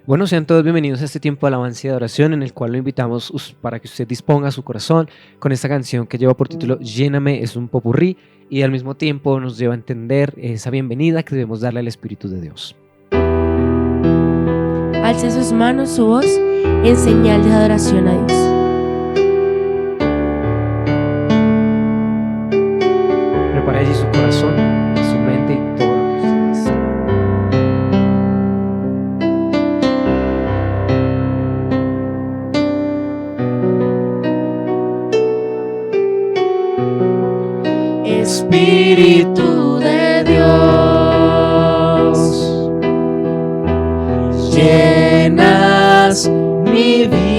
Bueno, sean todos bienvenidos a este tiempo de alabanza y de adoración en el cual lo invitamos para que usted disponga su corazón con esta canción que lleva por título Lléname, es un popurrí y al mismo tiempo nos lleva a entender esa bienvenida que debemos darle al Espíritu de Dios. Alza sus manos, su voz, en señal de adoración a Dios. Prepare allí su corazón, su mente y todo lo que usted desee. Espíritu de Dios, llenas mi vida,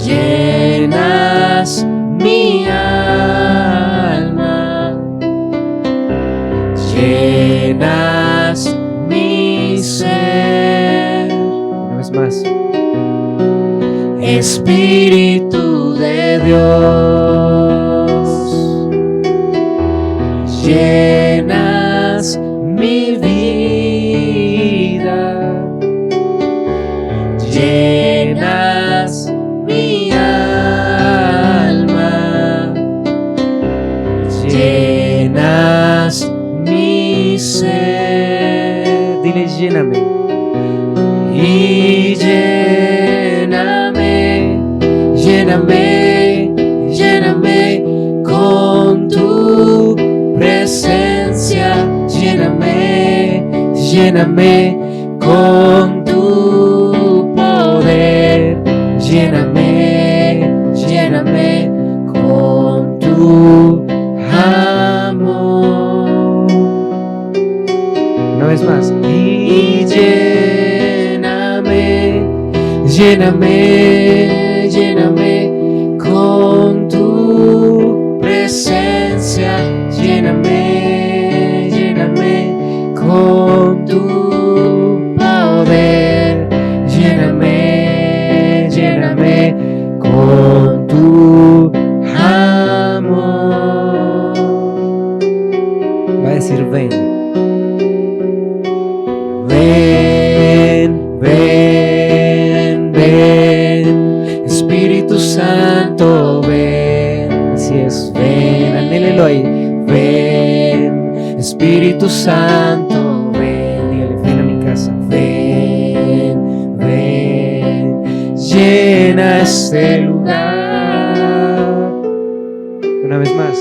llenas mi alma, llenas mi ser. Una vez más. Espíritu de Dios, llenas mi vida, llenas mi alma, llenas mi ser. Dile lléname. Y lléname, lléname con tu presencia, lléname con tu poder, lléname con tu amor. Una vez más. Y lléname con tu presencia, lléname con tu poder, lléname con tu amor. Va a decir ven. Ven, Espíritu Santo, ven. Así es, ven, anhélelo ahí. Ven, Espíritu Santo, ven. Dígale, ven a mi casa. Ven, llena este lugar. Una vez más.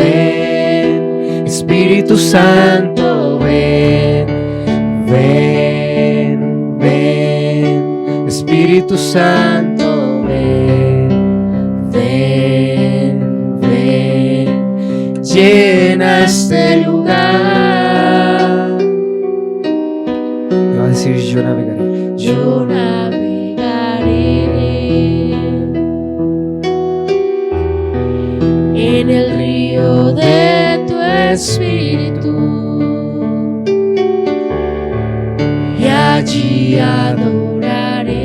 Ven, Espíritu Santo, ven, Espíritu Santo, ven, llena este lugar. Me va a decir yo navegaré. Yo navegaré en el río de tu espíritu y allí adoraré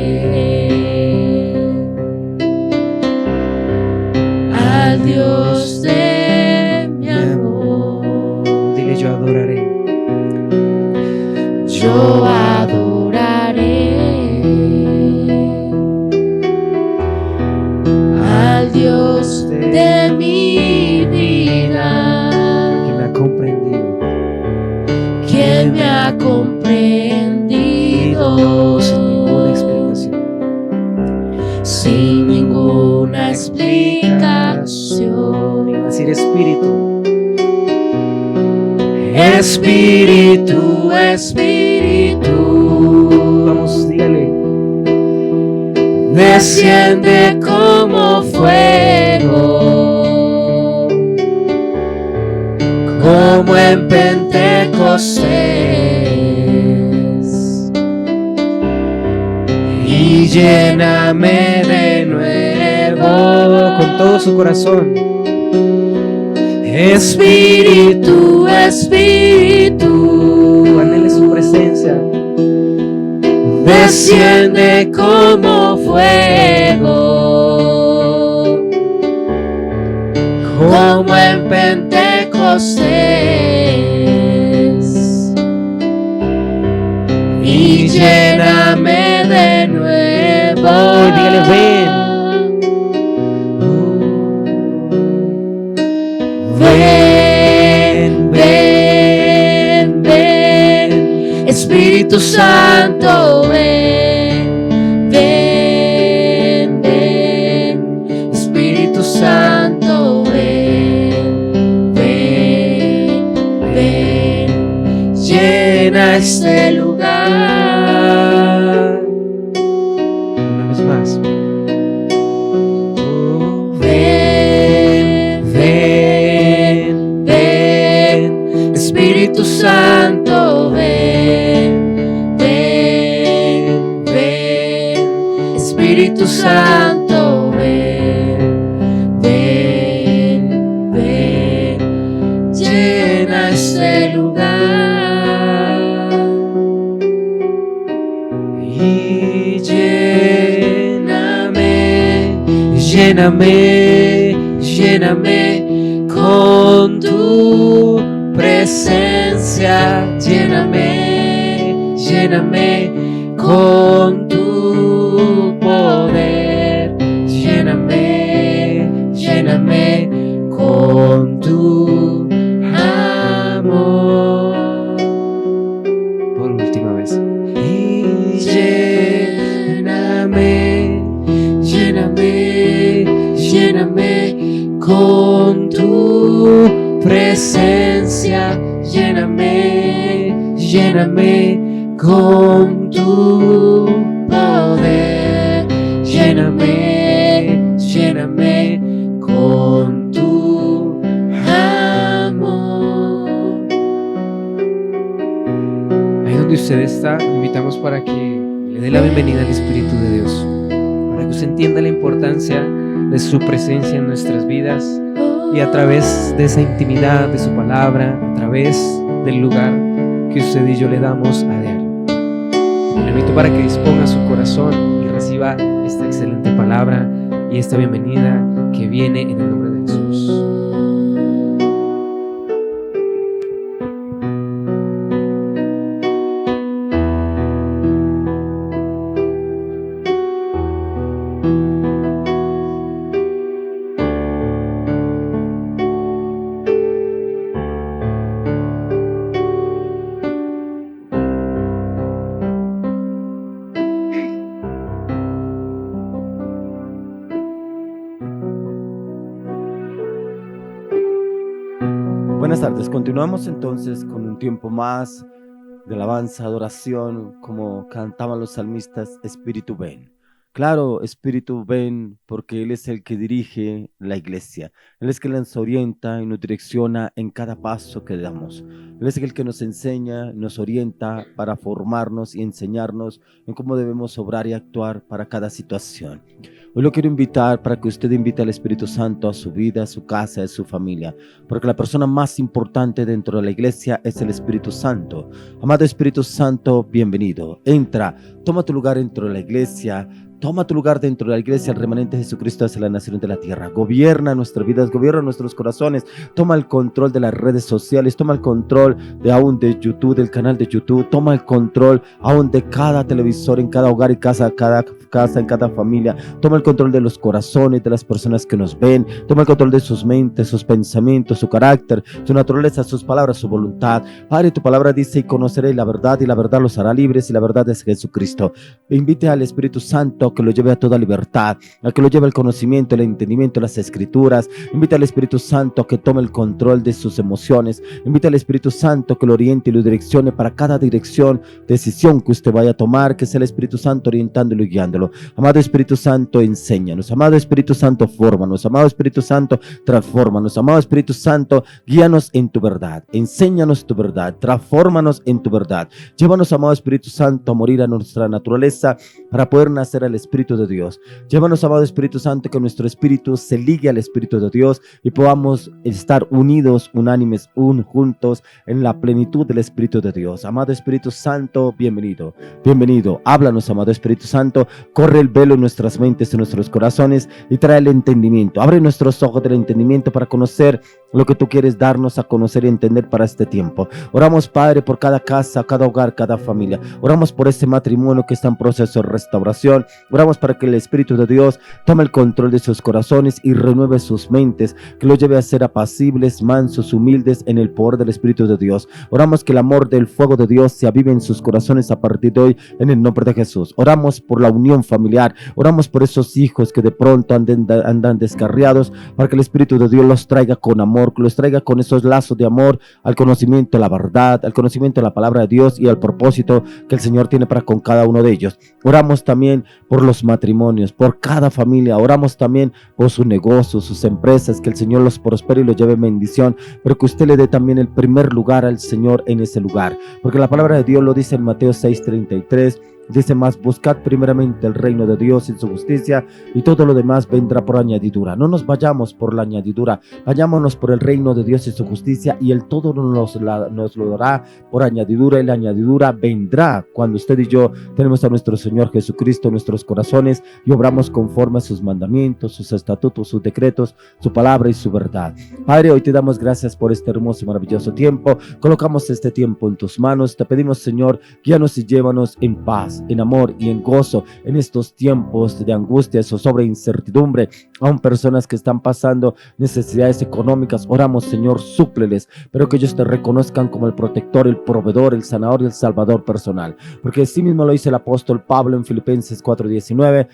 al Dios de mi amor. Dile yo adoraré. Yo adoraré al Dios de mi vida, Que me ha comprendido. quien me ha comprendido Sin ninguna explicación. sin ninguna explicación. Y va a decir espíritu. Espíritu, Espíritu, Vamos, dígale. desciende como fuego, como en Pentecostés, y lléname de nuevo Con todo su corazón. Espíritu, Espíritu, Anhele su presencia. desciende como fuego, voces y lléname de nuevo. Dígale, ven. Ven, ven, ven, Espíritu Santo, ven, ven, ven, Espíritu Santo, ven, ven, ven, llena este lugar. Una vez más. Espíritu Santo, ven, ven, ven, Espíritu Santo, ven, ven, ven, llena este lugar y lléname, lléname, lléname con tu presencia, lléname, lléname con tu poder, lléname, lléname con tu amor. Por última vez. Y lléname, lléname, lléname con tu presencia, lléname, lléname con tu poder, lléname, lléname con tu amor. Ahí donde usted está, lo invitamos para que le dé la bienvenida al Espíritu de Dios, para que usted entienda la importancia de su presencia en nuestras vidas y a través de esa intimidad de su palabra, a través del lugar que usted y yo le damos a diario. Le invito para que disponga su corazón y reciba esta excelente palabra y esta bienvenida que viene en el nombre de Jesús. Buenas tardes, continuamos entonces con un tiempo más de alabanza, adoración, como cantaban los salmistas, Espíritu ven. Claro, Espíritu ven, porque Él es el que dirige la iglesia. Él es el que nos orienta y nos direcciona en cada paso que damos. Él es el que nos enseña, nos orienta para formarnos y enseñarnos en cómo debemos obrar y actuar para cada situación. Hoy lo quiero invitar para que usted invite al Espíritu Santo a su vida, a su casa, a su familia, porque la persona más importante dentro de la iglesia es el Espíritu Santo. Amado Espíritu Santo, bienvenido. Entra, toma tu lugar dentro de la iglesia. Toma tu lugar dentro de la iglesia, el remanente de Jesucristo hacia la nación de la tierra. Gobierna nuestras vidas, gobierna nuestros corazones. Toma el control de las redes sociales, toma el control de YouTube, del canal de YouTube. Toma el control aún de cada televisor, en cada hogar y casa, en cada familia. Toma el control de los corazones de las personas que nos ven. Toma el control de sus mentes, sus pensamientos, su carácter, su naturaleza, sus palabras, su voluntad. Padre, tu palabra dice: y conoceréis la verdad, y la verdad los hará libres, y la verdad es Jesucristo. Invite al Espíritu Santo que lo lleve a toda libertad, a que lo lleve al conocimiento, el entendimiento, las escrituras. Invita al Espíritu Santo que tome el control de sus emociones. Invita al Espíritu Santo que lo oriente y lo direccione para cada decisión que usted vaya a tomar, que sea el Espíritu Santo orientándolo y guiándolo. Amado Espíritu Santo, enséñanos. Amado Espíritu Santo, fórmanos. Amado Espíritu Santo, transfórmanos. Amado Espíritu Santo, guíanos en tu verdad. Enséñanos tu verdad. Transfórmanos en tu verdad. Llévanos, amado Espíritu Santo, a morir a nuestra naturaleza para poder nacer al Espíritu de Dios. Llévanos, amado Espíritu Santo, que nuestro espíritu se ligue al Espíritu de Dios y podamos estar unidos, unánimes, juntos en la plenitud del Espíritu de Dios. Amado Espíritu Santo, bienvenido, bienvenido. Háblanos, amado Espíritu Santo, corre el velo en nuestras mentes, en nuestros corazones y trae el entendimiento. Abre nuestros ojos del entendimiento para conocer lo que tú quieres darnos a conocer y entender para este tiempo. Oramos, Padre, por cada casa, cada hogar, cada familia. Oramos por este matrimonio que está en proceso de restauración. Oramos para que el Espíritu de Dios tome el control de sus corazones y renueve sus mentes, que los lleve a ser apacibles, mansos, humildes en el poder del Espíritu de Dios. Oramos que el amor del fuego de Dios se avive en sus corazones a partir de hoy, en el nombre de Jesús. Oramos por la unión familiar. Oramos por esos hijos que de pronto andan descarriados, para que el Espíritu de Dios los traiga con amor, que los traiga con esos lazos de amor al conocimiento de la verdad, al conocimiento de la palabra de Dios y al propósito que el Señor tiene para con cada uno de ellos. Oramos también por los matrimonios, por cada familia. Oramos también por sus negocios, sus empresas, que el Señor los prospere y los lleve en bendición, pero que usted le dé también el primer lugar al Señor en ese lugar, porque la palabra de Dios lo dice en Mateo 6:33. Dice más: buscad primeramente el reino de Dios y su justicia, y todo lo demás vendrá por añadidura. No nos vayamos por la añadidura, vayámonos por el reino de Dios y su justicia, y el todo nos lo dará por añadidura, y la añadidura vendrá cuando usted y yo tenemos a nuestro Señor Jesucristo en nuestros corazones y obramos conforme a sus mandamientos, sus estatutos, sus decretos, su palabra y su verdad. Padre, hoy te damos gracias por este hermoso y maravilloso tiempo. Colocamos este tiempo en tus manos. Te pedimos, Señor, guíanos y llévanos en paz, en amor y en gozo en estos tiempos de angustia, zozobra e incertidumbre. Aún personas que están pasando necesidades económicas, oramos, Señor, súpleles, pero que ellos te reconozcan como el protector, el proveedor, el sanador y el salvador personal, porque así mismo lo dice el apóstol Pablo en Filipenses 4:19.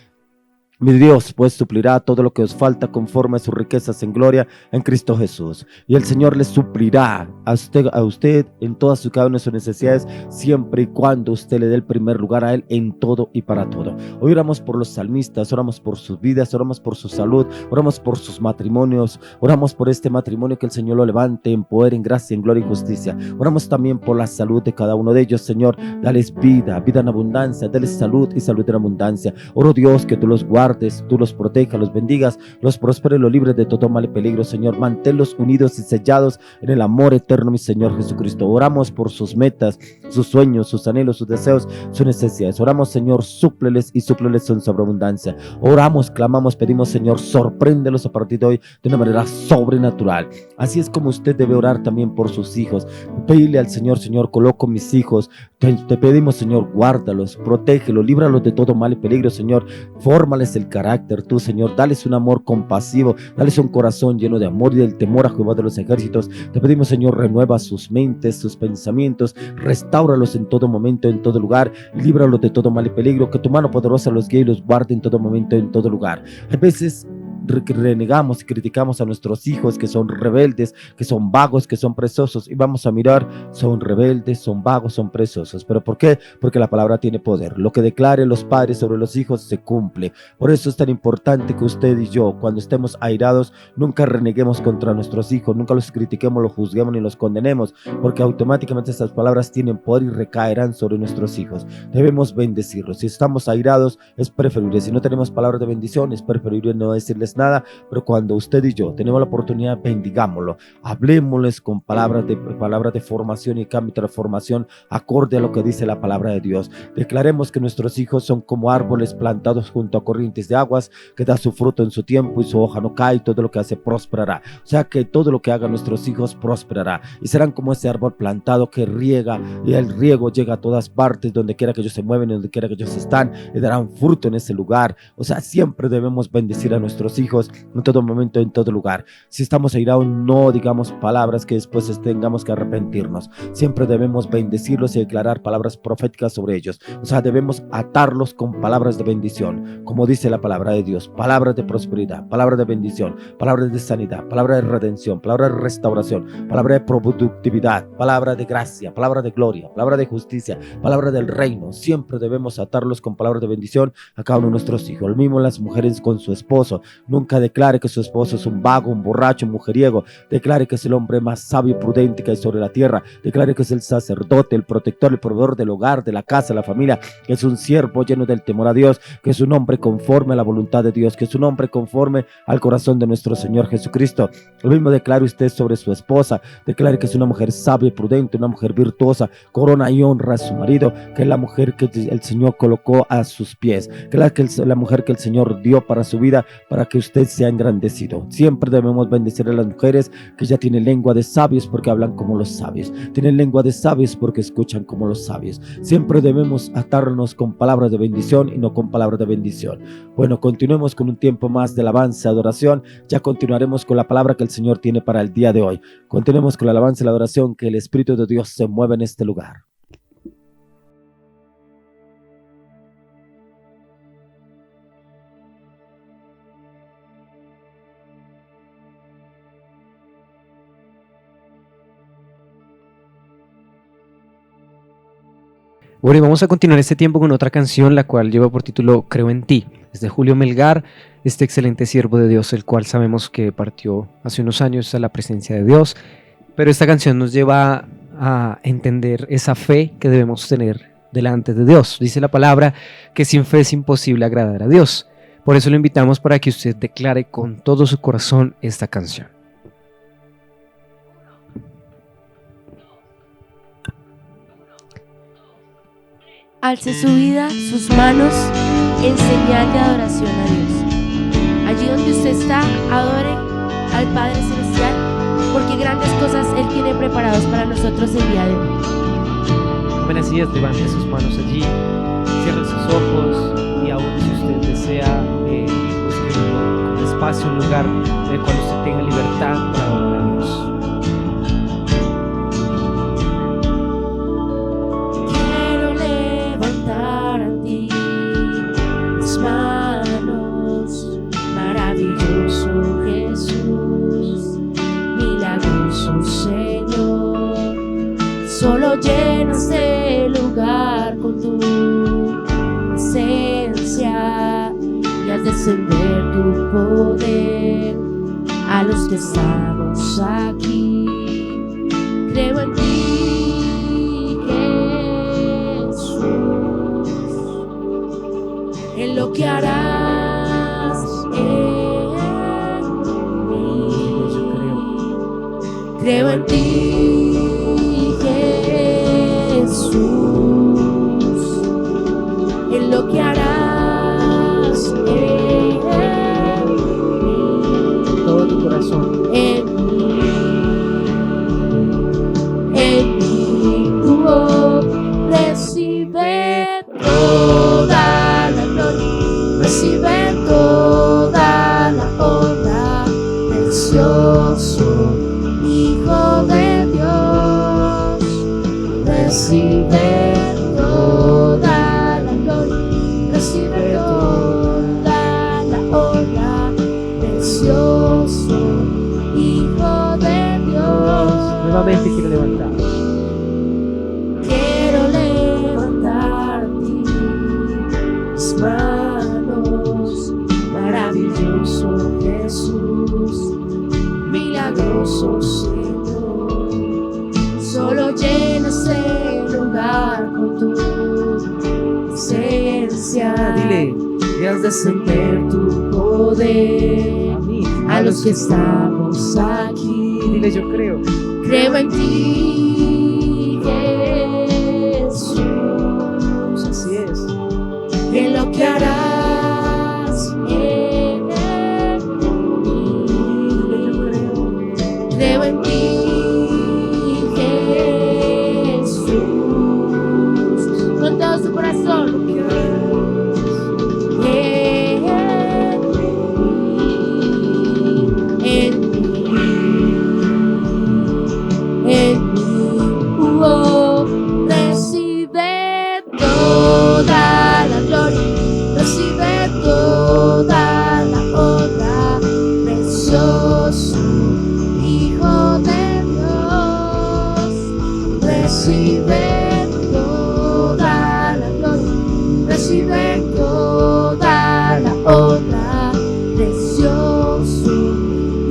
Mi Dios pues suplirá todo lo que os falta conforme a sus riquezas en gloria en Cristo Jesús. Y el Señor les suplirá a usted en todas sus cada una de sus necesidades, siempre y cuando usted le dé el primer lugar a Él en todo y para todo. Hoy oramos por los salmistas, oramos por sus vidas, oramos por su salud, oramos por sus matrimonios, oramos por este matrimonio, que el Señor lo levante en poder, en gracia, en gloria y justicia. Oramos también por la salud de cada uno de ellos. Señor, dales vida, vida en abundancia, dales salud y salud en abundancia. Oro, Dios, que tú los guardes, tú los protejas, los bendigas, los prosperes, los libres de todo mal y peligro. Señor, manténlos unidos y sellados en el amor eterno, mi Señor Jesucristo. Oramos por sus metas, sus sueños, sus anhelos, sus deseos, sus necesidades. Oramos, Señor, súpleles y súpleles en sobreabundancia. Oramos, clamamos, pedimos, Señor, sorpréndelos a partir de hoy de una manera sobrenatural. Así es como usted debe orar también por sus hijos. Pídele al Señor: Señor, coloco mis hijos. Te pedimos, Señor, guárdalos, protégelos, líbralos de todo mal y peligro. Señor, fórmales el carácter tú, Señor, dales un amor compasivo, dales un corazón lleno de amor y del temor a Jehová de los ejércitos. Te pedimos, Señor, renueva sus mentes, sus pensamientos, restáuralos en todo momento, en todo lugar, y líbralos de todo mal y peligro. Que tu mano poderosa los guíe y los guarde en todo momento, en todo lugar. A veces renegamos y criticamos a nuestros hijos, que son rebeldes, que son vagos, que son perezosos, y vamos a mirar: son rebeldes, son vagos, son perezosos. ¿Pero por qué? Porque la palabra tiene poder. Lo que declaren los padres sobre los hijos se cumple. Por eso es tan importante que usted y yo, cuando estemos airados, nunca reneguemos contra nuestros hijos, nunca los critiquemos, los juzguemos ni los condenemos, porque automáticamente estas palabras tienen poder y recaerán sobre nuestros hijos. Debemos bendecirlos. Si estamos airados, es preferible. Si no tenemos palabras de bendición, es preferible no decirles nada, pero cuando usted y yo tenemos la oportunidad, bendigámoslo, hablemosles con palabras de formación y cambio y transformación acorde a lo que dice la palabra de Dios. Declaremos que nuestros hijos son como árboles plantados junto a corrientes de aguas, que da su fruto en su tiempo y su hoja no cae, y todo lo que hace prosperará. O sea que todo lo que hagan nuestros hijos prosperará, y serán como ese árbol plantado que riega, y el riego llega a todas partes, donde quiera que ellos se mueven, donde quiera que ellos están, y darán fruto en ese lugar. O sea, siempre debemos bendecir a nuestros hijos en todo momento, en todo lugar. Si estamos airados, no digamos palabras que después tengamos que arrepentirnos. Siempre debemos bendecirlos y declarar palabras proféticas sobre ellos. O sea, debemos atarlos con palabras de bendición, como dice la palabra de Dios: palabras de prosperidad, palabras de bendición, palabras de sanidad, palabras de redención, palabras de restauración, palabras de productividad, palabras de gracia, palabras de gloria, palabras de justicia, palabras del reino. Siempre debemos atarlos con palabras de bendición a cada uno de nuestros hijos. Lo mismo las mujeres con su esposo. Nunca declare que su esposo es un vago, un borracho, un mujeriego. Declare que es el hombre más sabio y prudente que hay sobre la tierra. Declare que es el sacerdote, el protector, el proveedor del hogar, de la casa, de la familia, que es un siervo lleno del temor a Dios, que es un hombre conforme a la voluntad de Dios, que es un hombre conforme al corazón de nuestro Señor Jesucristo. Lo mismo declare usted sobre su esposa. Declare que es una mujer sabia y prudente, una mujer virtuosa, corona y honra a su marido, que es la mujer que el Señor colocó a sus pies, que es la mujer que el Señor dio para su vida, para que usted sea engrandecido. Siempre debemos bendecir a las mujeres que ya tienen lengua de sabios porque hablan como los sabios, tienen lengua de sabios porque escuchan como los sabios. Siempre debemos atarnos con palabras de bendición y no con palabras de bendición. Bueno, continuemos con un tiempo más de alabanza, adoración. Ya continuaremos con la palabra que el Señor tiene para el día de hoy. Continuemos con la alabanza y la adoración, que el Espíritu de Dios se mueve en este lugar. Bueno, y vamos a continuar este tiempo con otra canción, la cual lleva por título Creo en ti. Es de Julio Melgar, este excelente siervo de Dios, el cual sabemos que partió hace unos años a la presencia de Dios. Pero esta canción nos lleva a entender esa fe que debemos tener delante de Dios. Dice la palabra que sin fe es imposible agradar a Dios. Por eso lo invitamos para que usted declare con todo su corazón esta canción. Alce su vida, sus manos, en señal de adoración a Dios. Allí donde usted está, adore al Padre Celestial, porque grandes cosas Él tiene preparados para nosotros el día de hoy. Amén, así es, levante sus manos allí, cierre sus ojos y aún si usted desea, busque un espacio, un lugar en el cual usted tenga libertad para adorar a Dios. Solo llenas el lugar con tu presencia y al descender tu poder a los que estamos aquí. Creo en ti, Jesús, en lo que harás en mí. Creo en ti, en lo que harás en mí, todo tu corazón, en mí, tu voz recibe toda la gloria, recibe toda la honra, precioso Hijo de Dios, recibe toda la gloria, recibe toda la honra, precioso Hijo de Dios. Nuevamente quiero levantar. Quiero levantar mis manos, maravilloso Jesús, milagroso Señor. Solo llenas el lugar con tu presencia. Dile, y has de descender tu poder a los que estamos aquí. Dile, yo creo. Creo en ti, Jesús. Así es. En lo que harás en mí. Creo en ti, Jesús. Con todo su corazón. Recibe toda la gloria, recibe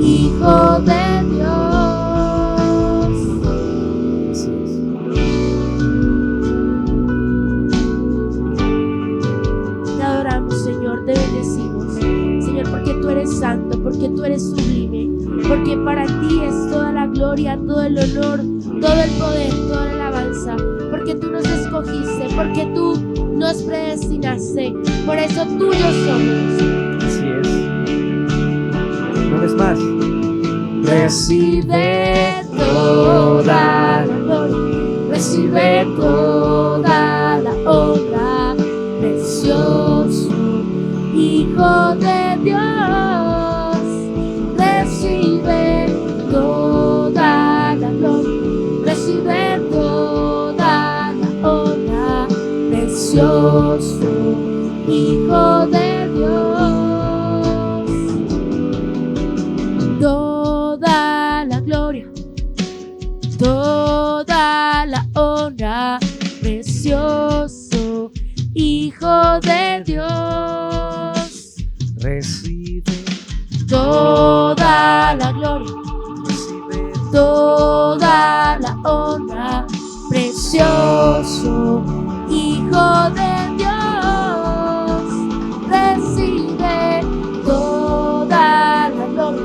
Hijo de Dios. Así es. Te adoramos, Señor, te bendecimos, Señor, porque tú eres santo, porque tú eres sublime, porque para ti es toda la gloria, todo el honor, todo el poder, toda la alabanza, porque tú nos escogiste, porque tú nos predestinaste, por eso tuyos somos. Así es. Una vez más. Recibe toda la gloria, recibe toda la honra, precioso Hijo de Dios. Recibe toda la gloria, recibe toda la honra, precioso Hijo de Dios. Toda la gloria, toda la honra, precioso Hijo de Dios. Recibe Toda la gloria, recibe toda la honra, precioso Hijo de Dios. Recibe toda la gloria,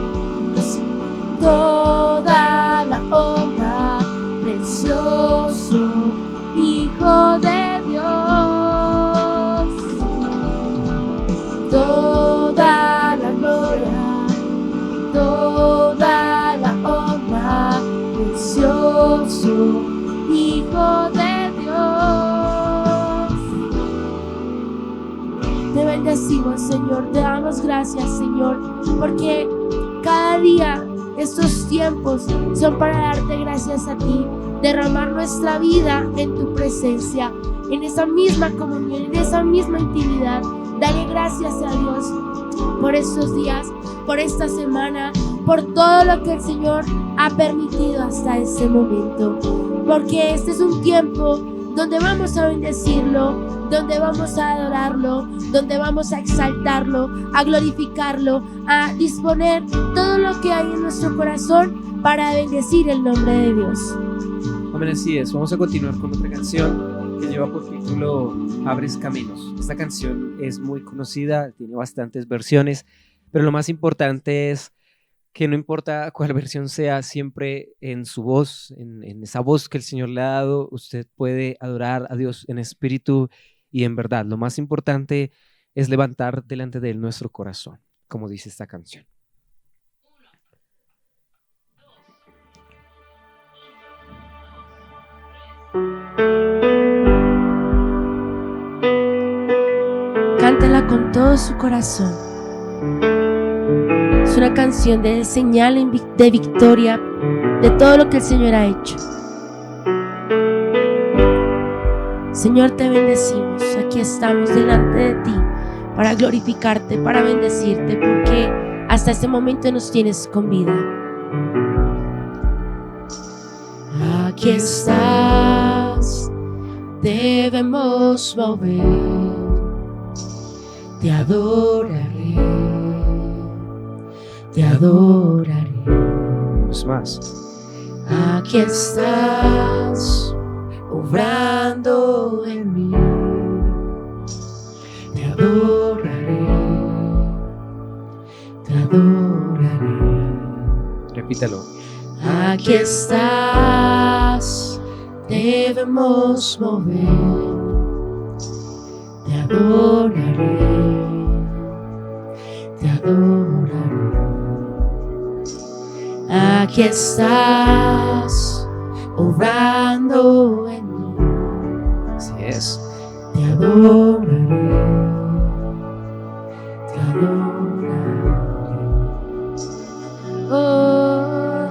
toda la honra, precioso Hijo de Dios. Toda la gloria, toda la honra, precioso Hijo de Dios. Te bendecimos, Señor, te damos gracias, Señor, porque cada día estos tiempos son para darte gracias a ti, derramar nuestra vida en tu presencia, en esa misma comunión, en esa misma intimidad. Dale gracias a Dios por estos días, por esta semana, por todo lo que el Señor ha permitido hasta este momento, porque este es un tiempo donde vamos a bendecirlo, donde vamos a adorarlo, donde vamos a exaltarlo, a glorificarlo, a disponer todo lo que hay en nuestro corazón para bendecir el nombre de Dios. Amén, así es. Vamos a continuar con otra canción que lleva por título Abres Caminos. Esta canción es muy conocida, tiene bastantes versiones, pero lo más importante es que no importa cuál versión sea, siempre en su voz, en esa voz que el Señor le ha dado, usted puede adorar a Dios en espíritu y en verdad. Lo más importante es levantar delante de Él nuestro corazón, como dice esta canción. Cántala con todo su corazón. Es una canción de señal de victoria de todo lo que el Señor ha hecho. Señor, te bendecimos. Aquí estamos delante de ti para glorificarte, para bendecirte, porque hasta este momento nos tienes con vida. Aquí estás, debemos mover. Te adoraré, te adoraré. Es más. Aquí estás, obrando en mí. Te adoraré, te adoraré. Repítalo. Aquí estás, debemos mover. Te adoraré, te adoraré. Aquí estás, obrando en mí. Así es. Te adoraré, te adoraré. Oh,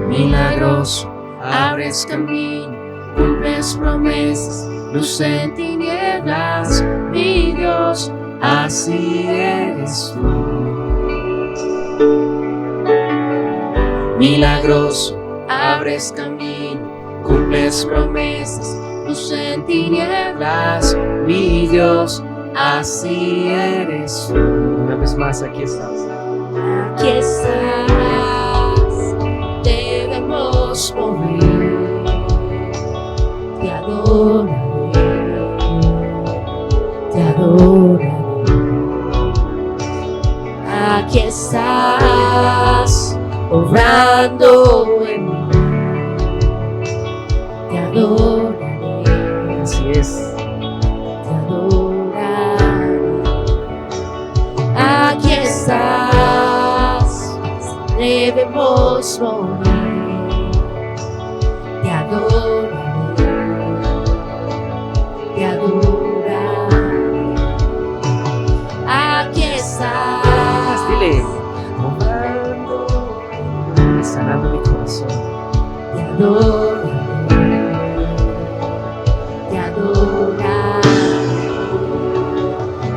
milagroso, abres camino, cumples promesas, luz en tinieblas, mi Dios, así eres tú. Milagroso, abres camino, cumples promesas, luz en tinieblas, mi Dios, así eres tú. Una vez más, aquí estás. Aquí estás. obrando en mí. Te adoraré, Así es. te adoraré. Aquí estás, debemos morir. Te adoraré, te adoraré. Aquí estás, Dile. Sanando mi corazón. te adoraré, te adoraré.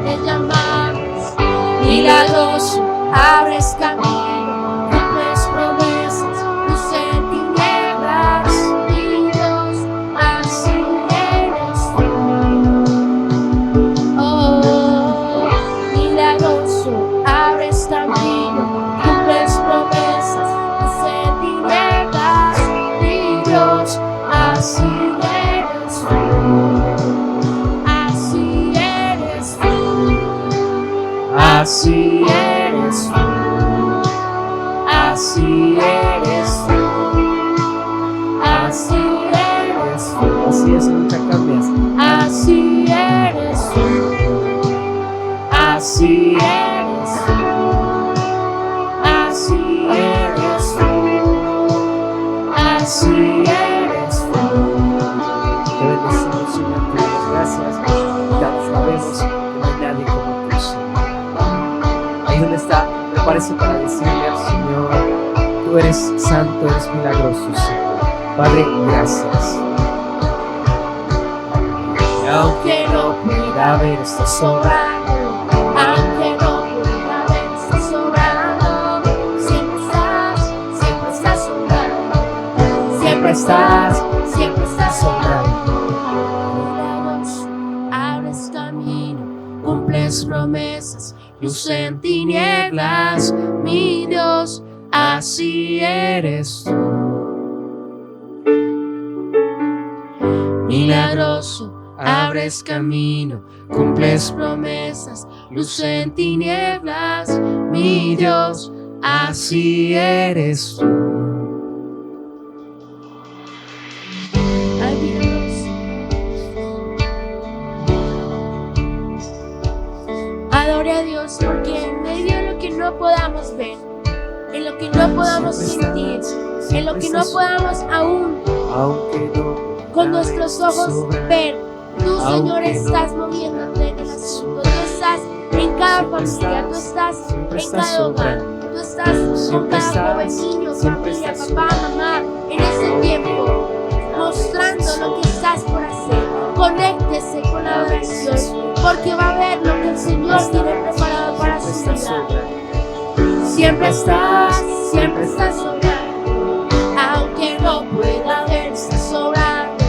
Te llamamos milagroso, abres camino, cumples promesas, luz en tinieblas, mi Dios, así eres tú. Oh, milagroso, abres camino, cumples promesas, luz en tinieblas, mi Dios, así eres tú. Así eres tú. Así eres tú. Así eres tú. Así eres tú. Así es, nunca cambias. Así eres tú. Así eres tú. Así eres tú. Así eres tú. Te bendecimos, Señor, te damos gracias. Ya sabemos que no hay nadie como tú, Señor. Ahí donde está, prepárese para decirle al Señor: tú eres santo, eres milagroso, Señor. Padre, gracias. Y aunque no pueda ver, estás sobrando. Aunque no pueda ver, estás sobrando. Siempre estás sobrando. Siempre estás sobrando. Milagroso, abres camino, cumples promesas, luz en tinieblas, mi Dios, así eres tú. Milagroso, abres camino, cumples promesas, luz en tinieblas, mi Dios, así eres tú. Ay, milagroso. Adore a Dios porque en medio de lo que no podamos ver, en lo que no podamos sentir, en lo que no podamos aún Aunque no con nuestros ojos ver, tú, Señor, estás moviéndote en el asunto. Tú estás en cada familia, tú estás en cada hogar, tú estás con cada joven, niño, familia, papá, mamá, en este tiempo, mostrando lo que estás por hacer. Conéctese con la adoración, porque va a ver lo que el Señor tiene preparado para su vida. Siempre estás sobrando, aunque no pueda ver, estás sobrando.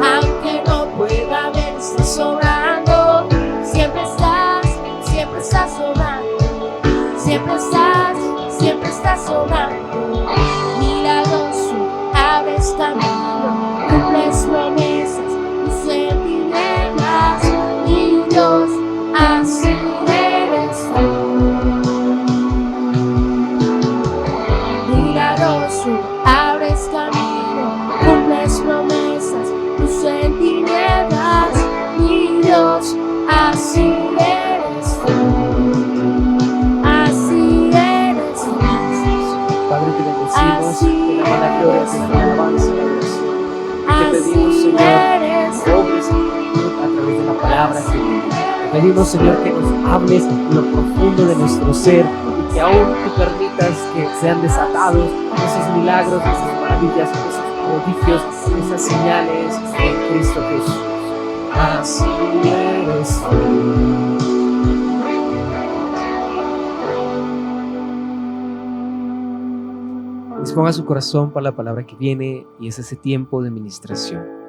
Aunque no pueda ver, estás sobrando. Siempre estás sobrando. Siempre estás sobrando. Milagroso, abres camino, cumples promesas, luz en tinieblas, mi Dios, así eres tú. Milagroso, abres camino, cumples promesas, luz en tinieblas, mi Dios, así eres tú. Así eres tú. Padre, te bendecimos, te damos la gloria, te damos la alabanza y la adoración. Y te pedimos, Así Señor, eres que obres en plenitud a través de la palabra, Señor. Te pedimos, Señor, que nos hables en lo profundo de nuestro ser y que aún tú permitas que sean desatados esos milagros, esas maravillas, esos prodigios, esas señales en Cristo Jesús. Así eres tú. Disponga su corazón para la palabra que viene y es ese tiempo de ministración.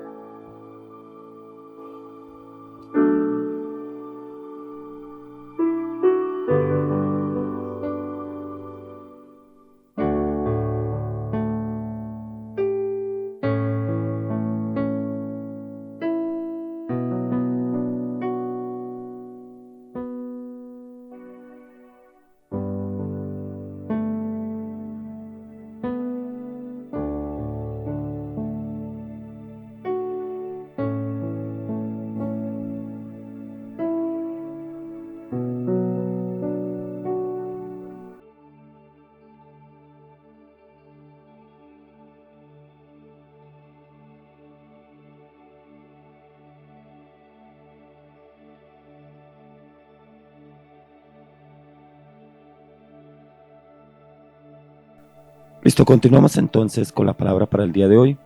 Listo, continuamos entonces con la palabra para el día de hoy.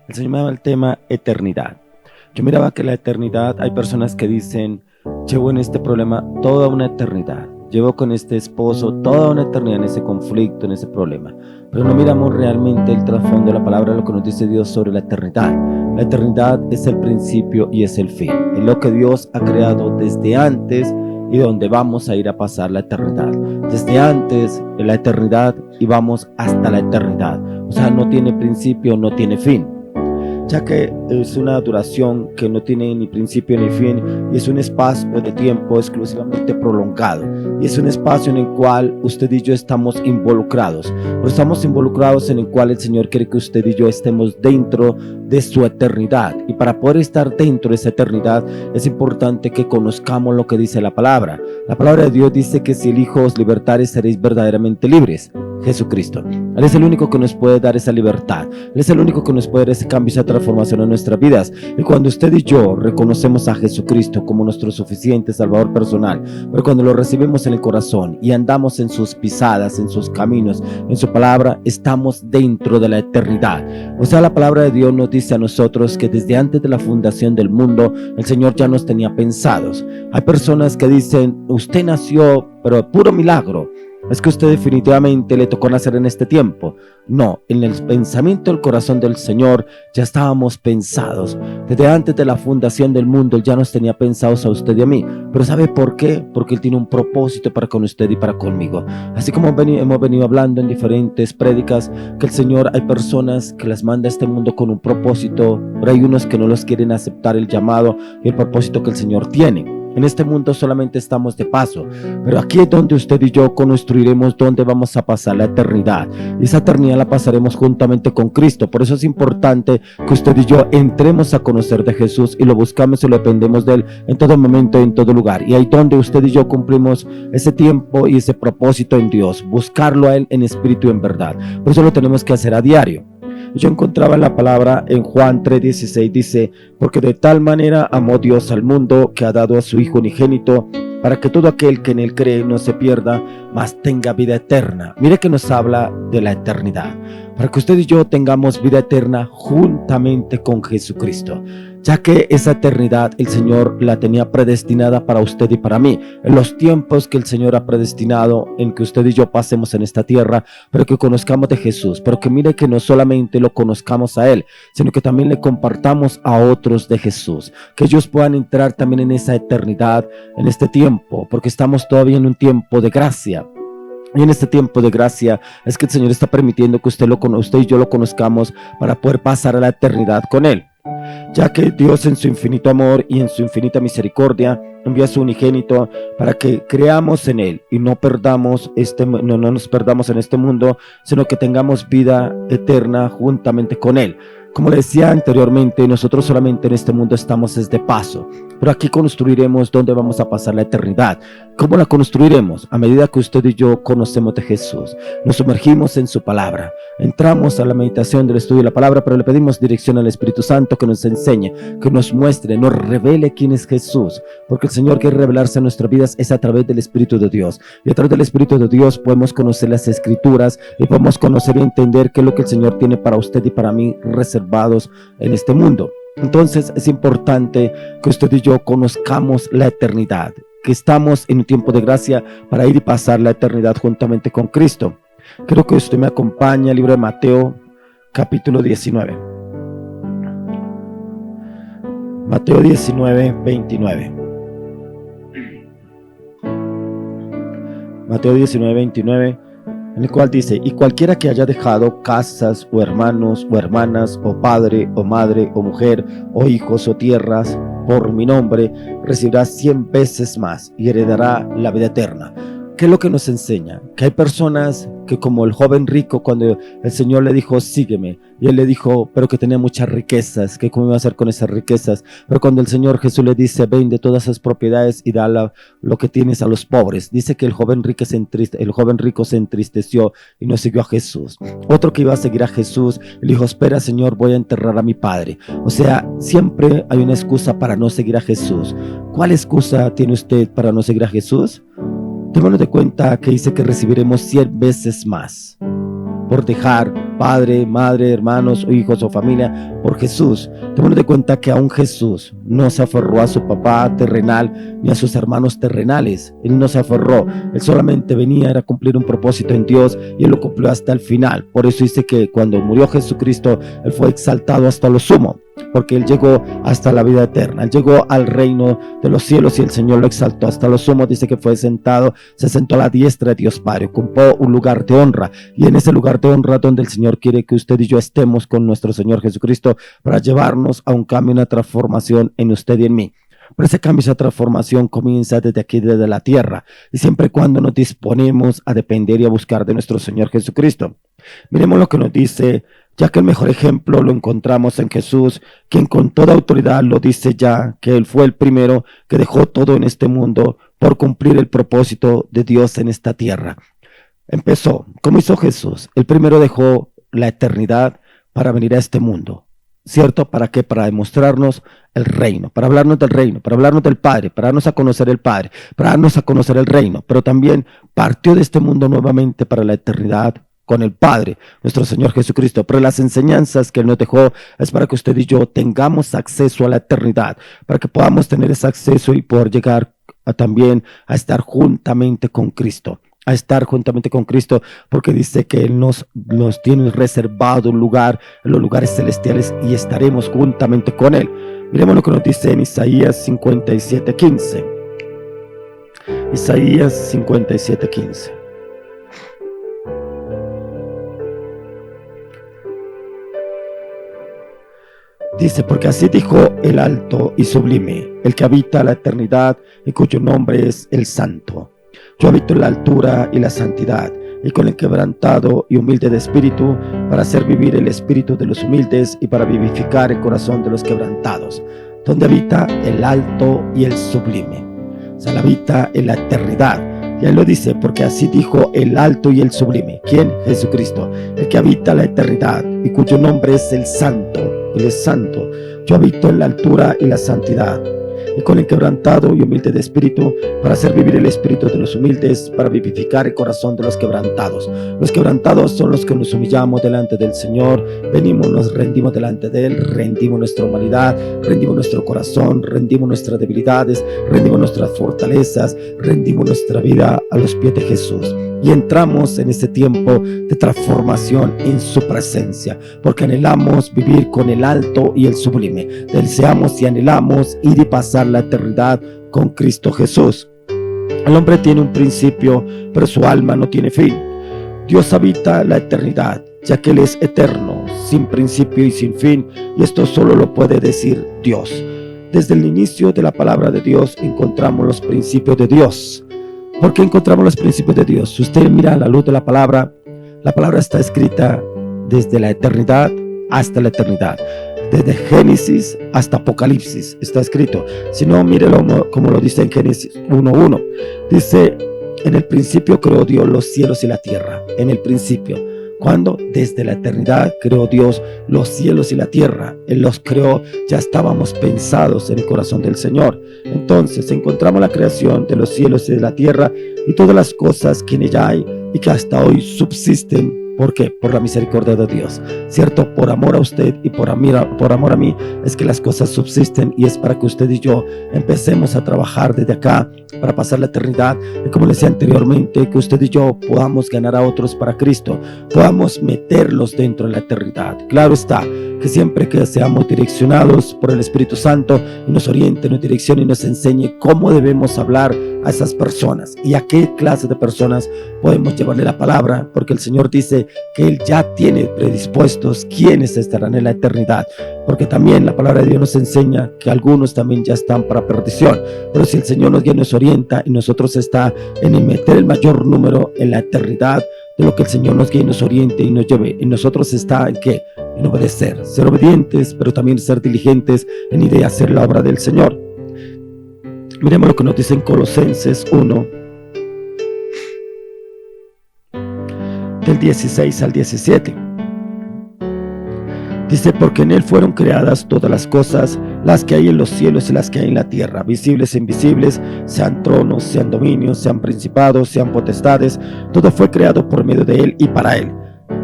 El Señor me daba el tema eternidad. Yo miraba que la eternidad, hay personas que dicen, llevo en este problema toda una eternidad, llevo con este esposo toda una eternidad en ese conflicto, en ese problema, pero no miramos realmente el trasfondo de la palabra, lo que nos dice Dios sobre la eternidad. La eternidad es el principio y es el fin, es lo que Dios ha creado desde antes y donde vamos a ir a pasar la eternidad. Desde antes, en la eternidad, y vamos hasta la eternidad. O sea, no tiene principio, no tiene fin, ya que es una duración que no tiene ni principio ni fin, y es un espacio de tiempo exclusivamente prolongado, y es un espacio en el cual usted y yo estamos involucrados, pero estamos involucrados en el cual el Señor quiere que usted y yo estemos dentro de su eternidad, y para poder estar dentro de esa eternidad es importante que conozcamos lo que dice la palabra. La palabra de Dios dice que si el Hijo os libertare seréis verdaderamente libres. Jesucristo, Él es el único que nos puede dar esa libertad, Él es el único que nos puede dar ese cambio, esa transformación en nuestras vidas. Y cuando usted y yo reconocemos a Jesucristo como nuestro suficiente Salvador personal, pero cuando lo recibimos en el corazón y andamos en sus pisadas, en sus caminos, en su palabra, estamos dentro de la eternidad. O sea, la palabra de Dios nos dice a nosotros que desde antes de la fundación del mundo, el Señor ya nos tenía pensados. Hay personas que dicen, usted nació, pero puro milagro. Es que usted definitivamente le tocó nacer en este tiempo. No, en el pensamiento del corazón del Señor ya estábamos pensados. Desde antes de la fundación del mundo, Él ya nos tenía pensados a usted y a mí. Pero ¿sabe por qué? Porque Él tiene un propósito para con usted y para conmigo. Así como hemos venido hablando en diferentes prédicas, que el Señor, hay personas que las manda a este mundo con un propósito, pero hay unos que no los quieren aceptar el llamado y el propósito que el Señor tiene. En este mundo solamente estamos de paso, pero aquí es donde usted y yo construiremos donde vamos a pasar la eternidad. Y esa eternidad la pasaremos juntamente con Cristo. Por eso es importante que usted y yo entremos a conocer de Jesús y lo buscamos y lo dependemos de Él en todo momento, en todo lugar. Y ahí donde usted y yo cumplimos ese tiempo y ese propósito en Dios, buscarlo a Él en espíritu y en verdad. Por eso lo tenemos que hacer a diario. Yo encontraba la palabra en Juan 3:16, dice, porque de tal manera amó Dios al mundo que ha dado a su Hijo unigénito, para que todo aquel que en Él cree no se pierda, mas tenga vida eterna. Mire que nos habla de la eternidad, para que usted y yo tengamos vida eterna juntamente con Jesucristo, ya que esa eternidad el Señor la tenía predestinada para usted y para mí, en los tiempos que el Señor ha predestinado en que usted y yo pasemos en esta tierra, pero que conozcamos de Jesús, pero que mire que no solamente lo conozcamos a Él, sino que también le compartamos a otros de Jesús, que ellos puedan entrar también en esa eternidad, en este tiempo, porque estamos todavía en un tiempo de gracia. Y en este tiempo de gracia es que el Señor está permitiendo que usted y yo lo conozcamos para poder pasar a la eternidad con Él, ya que Dios en su infinito amor y en su infinita misericordia envía a su unigénito para que creamos en Él y no nos perdamos en este mundo, sino que tengamos vida eterna juntamente con Él. Como le decía anteriormente, nosotros solamente en este mundo estamos de paso, pero aquí construiremos donde vamos a pasar la eternidad. ¿Cómo la construiremos? A medida que usted y yo conocemos de Jesús, nos sumergimos en su palabra, entramos a la meditación del estudio de la palabra, pero le pedimos dirección al Espíritu Santo que nos enseñe, que nos muestre, nos revele quién es Jesús, porque el Señor quiere revelarse en nuestras vidas es a través del Espíritu de Dios, y a través del Espíritu de Dios podemos conocer las Escrituras y podemos conocer y entender qué es lo que el Señor tiene para usted y para mí reservados en este mundo. Entonces es importante que usted y yo conozcamos la eternidad, que estamos en un tiempo de gracia para ir y pasar la eternidad juntamente con Cristo. Creo que usted me acompaña al libro de Mateo, capítulo 19. Mateo 19, 29. Mateo 19, 29, en el cual dice, y cualquiera que haya dejado casas o hermanos o hermanas o padre o madre o mujer o hijos o tierras por mi nombre, recibirá 100 veces más y heredará la vida eterna. ¿Qué es lo que nos enseña? Que hay personas que, como el joven rico, cuando el Señor le dijo, sígueme, y él le dijo, pero que tenía muchas riquezas, que cómo iba a hacer con esas riquezas, pero cuando el Señor Jesús le dice, vende todas esas propiedades y da lo que tienes a los pobres, dice que el joven rico se entristeció y no siguió a Jesús. Otro que iba a seguir a Jesús, le dijo, espera Señor, voy a enterrar a mi padre. O sea, siempre hay una excusa para no seguir a Jesús. ¿Cuál excusa tiene usted para no seguir a Jesús? Démonos de cuenta que dice que recibiremos 100 veces más. por dejar padre, madre, hermanos o hijos o familia por Jesús. Tenemos de cuenta que aún Jesús no se aferró a su papá terrenal ni a sus hermanos terrenales. Él no se aferró, él solamente venía a cumplir un propósito en Dios y él lo cumplió hasta el final. Por eso dice que cuando murió Jesucristo, él fue exaltado hasta lo sumo, porque él llegó hasta la vida eterna, él llegó al reino de los cielos y el Señor lo exaltó hasta lo sumo. Dice que fue sentado, se sentó a la diestra de Dios Padre, ocupó un lugar de honra, y en ese lugar de honra donde el Señor quiere que usted y yo estemos con nuestro Señor Jesucristo para llevarnos a un cambio, una transformación en usted y en mí. Pero ese cambio, esa transformación comienza desde aquí, desde la tierra, y siempre y cuando nos disponemos a depender y a buscar de nuestro Señor Jesucristo. Miremos lo que nos dice, ya que el mejor ejemplo lo encontramos en Jesús, quien con toda autoridad lo dice ya, que Él fue el primero que dejó todo en este mundo por cumplir el propósito de Dios en esta tierra. Empezó, ¿cómo hizo Jesús? El primero dejó la eternidad para venir a este mundo, ¿cierto? ¿Para qué? Para demostrarnos el reino, para hablarnos del reino, para hablarnos del Padre, para darnos a conocer el Padre, para darnos a conocer el reino, pero también partió de este mundo nuevamente para la eternidad con el Padre, nuestro Señor Jesucristo. Pero las enseñanzas que Él nos dejó es para que usted y yo tengamos acceso a la eternidad, para que podamos tener ese acceso y poder llegar también a estar juntamente con Cristo. A estar juntamente con Cristo, porque dice que Él nos tiene reservado un lugar en los lugares celestiales y estaremos juntamente con Él. Miremos lo que nos dice en Isaías 57:15. Isaías 57:15. Dice, porque así dijo el alto y sublime, el que habita la eternidad y cuyo nombre es el Santo. Yo habito en la altura y la santidad, y con el quebrantado y humilde de espíritu, para hacer vivir el espíritu de los humildes y para vivificar el corazón de los quebrantados. Donde habita el alto y el sublime. O sea, él habita en la eternidad. Y él lo dice, porque así dijo el alto y el sublime. ¿Quién? Jesucristo, el que habita la eternidad y cuyo nombre es el Santo. Él es santo. Yo habito en la altura y la santidad, y con el quebrantado y humilde de espíritu, para hacer vivir el espíritu de los humildes, para vivificar el corazón de los quebrantados. Los quebrantados son los que nos humillamos delante del Señor, venimos, nos rendimos delante de Él, rendimos nuestra humanidad, rendimos nuestro corazón, rendimos nuestras debilidades, rendimos nuestras fortalezas, rendimos nuestra vida a los pies de Jesús. Y entramos en este tiempo de transformación en su presencia, porque anhelamos vivir con el alto y el sublime. Deseamos y anhelamos ir y pasar la eternidad con Cristo Jesús. El hombre tiene un principio, pero su alma no tiene fin. Dios habita la eternidad, ya que Él es eterno, sin principio y sin fin, y esto solo lo puede decir Dios. Desde el inicio de la palabra de Dios encontramos los principios de Dios. ¿Por qué encontramos los principios de Dios? Si usted mira a la luz de la palabra está escrita desde la eternidad hasta la eternidad. Desde Génesis hasta Apocalipsis está escrito. Si no, mírelo como lo dice en Génesis 1:1. Dice, en el principio creó Dios los cielos y la tierra. En el principio. ¿Cuándo? Desde la eternidad creó Dios los cielos y la tierra. Él los creó, ya estábamos pensados en el corazón del Señor. Entonces encontramos la creación de los cielos y de la tierra y todas las cosas que en ella hay y que hasta hoy subsisten. ¿Por qué? Por la misericordia de Dios, ¿cierto? Por amor a usted y por amor a mí es que las cosas subsisten, y es para que usted y yo empecemos a trabajar desde acá para pasar la eternidad. Y como les decía anteriormente, que usted y yo podamos ganar a otros para Cristo, podamos meterlos dentro de la eternidad. Claro está, que siempre que seamos direccionados por el Espíritu Santo y nos oriente, nos direccione y nos enseñe cómo debemos hablar a esas personas y a qué clase de personas podemos llevarle la palabra, porque el Señor dice que Él ya tiene predispuestos quienes estarán en la eternidad, porque también la palabra de Dios nos enseña que algunos también ya están para perdición. Pero si el Señor nos guía, nos orienta, y nosotros está en meter el mayor número en la eternidad de lo que el Señor nos guíe, nos oriente y nos lleve, en nosotros está en qué, en obedecer, ser obedientes, pero también ser diligentes en ir a hacer la obra del Señor. Miremos lo que nos dice en Colosenses 1, del 16 al 17. Dice, porque en Él fueron creadas todas las cosas, las que hay en los cielos y las que hay en la tierra, visibles e invisibles, sean tronos, sean dominios, sean principados, sean potestades. Todo fue creado por medio de Él y para Él.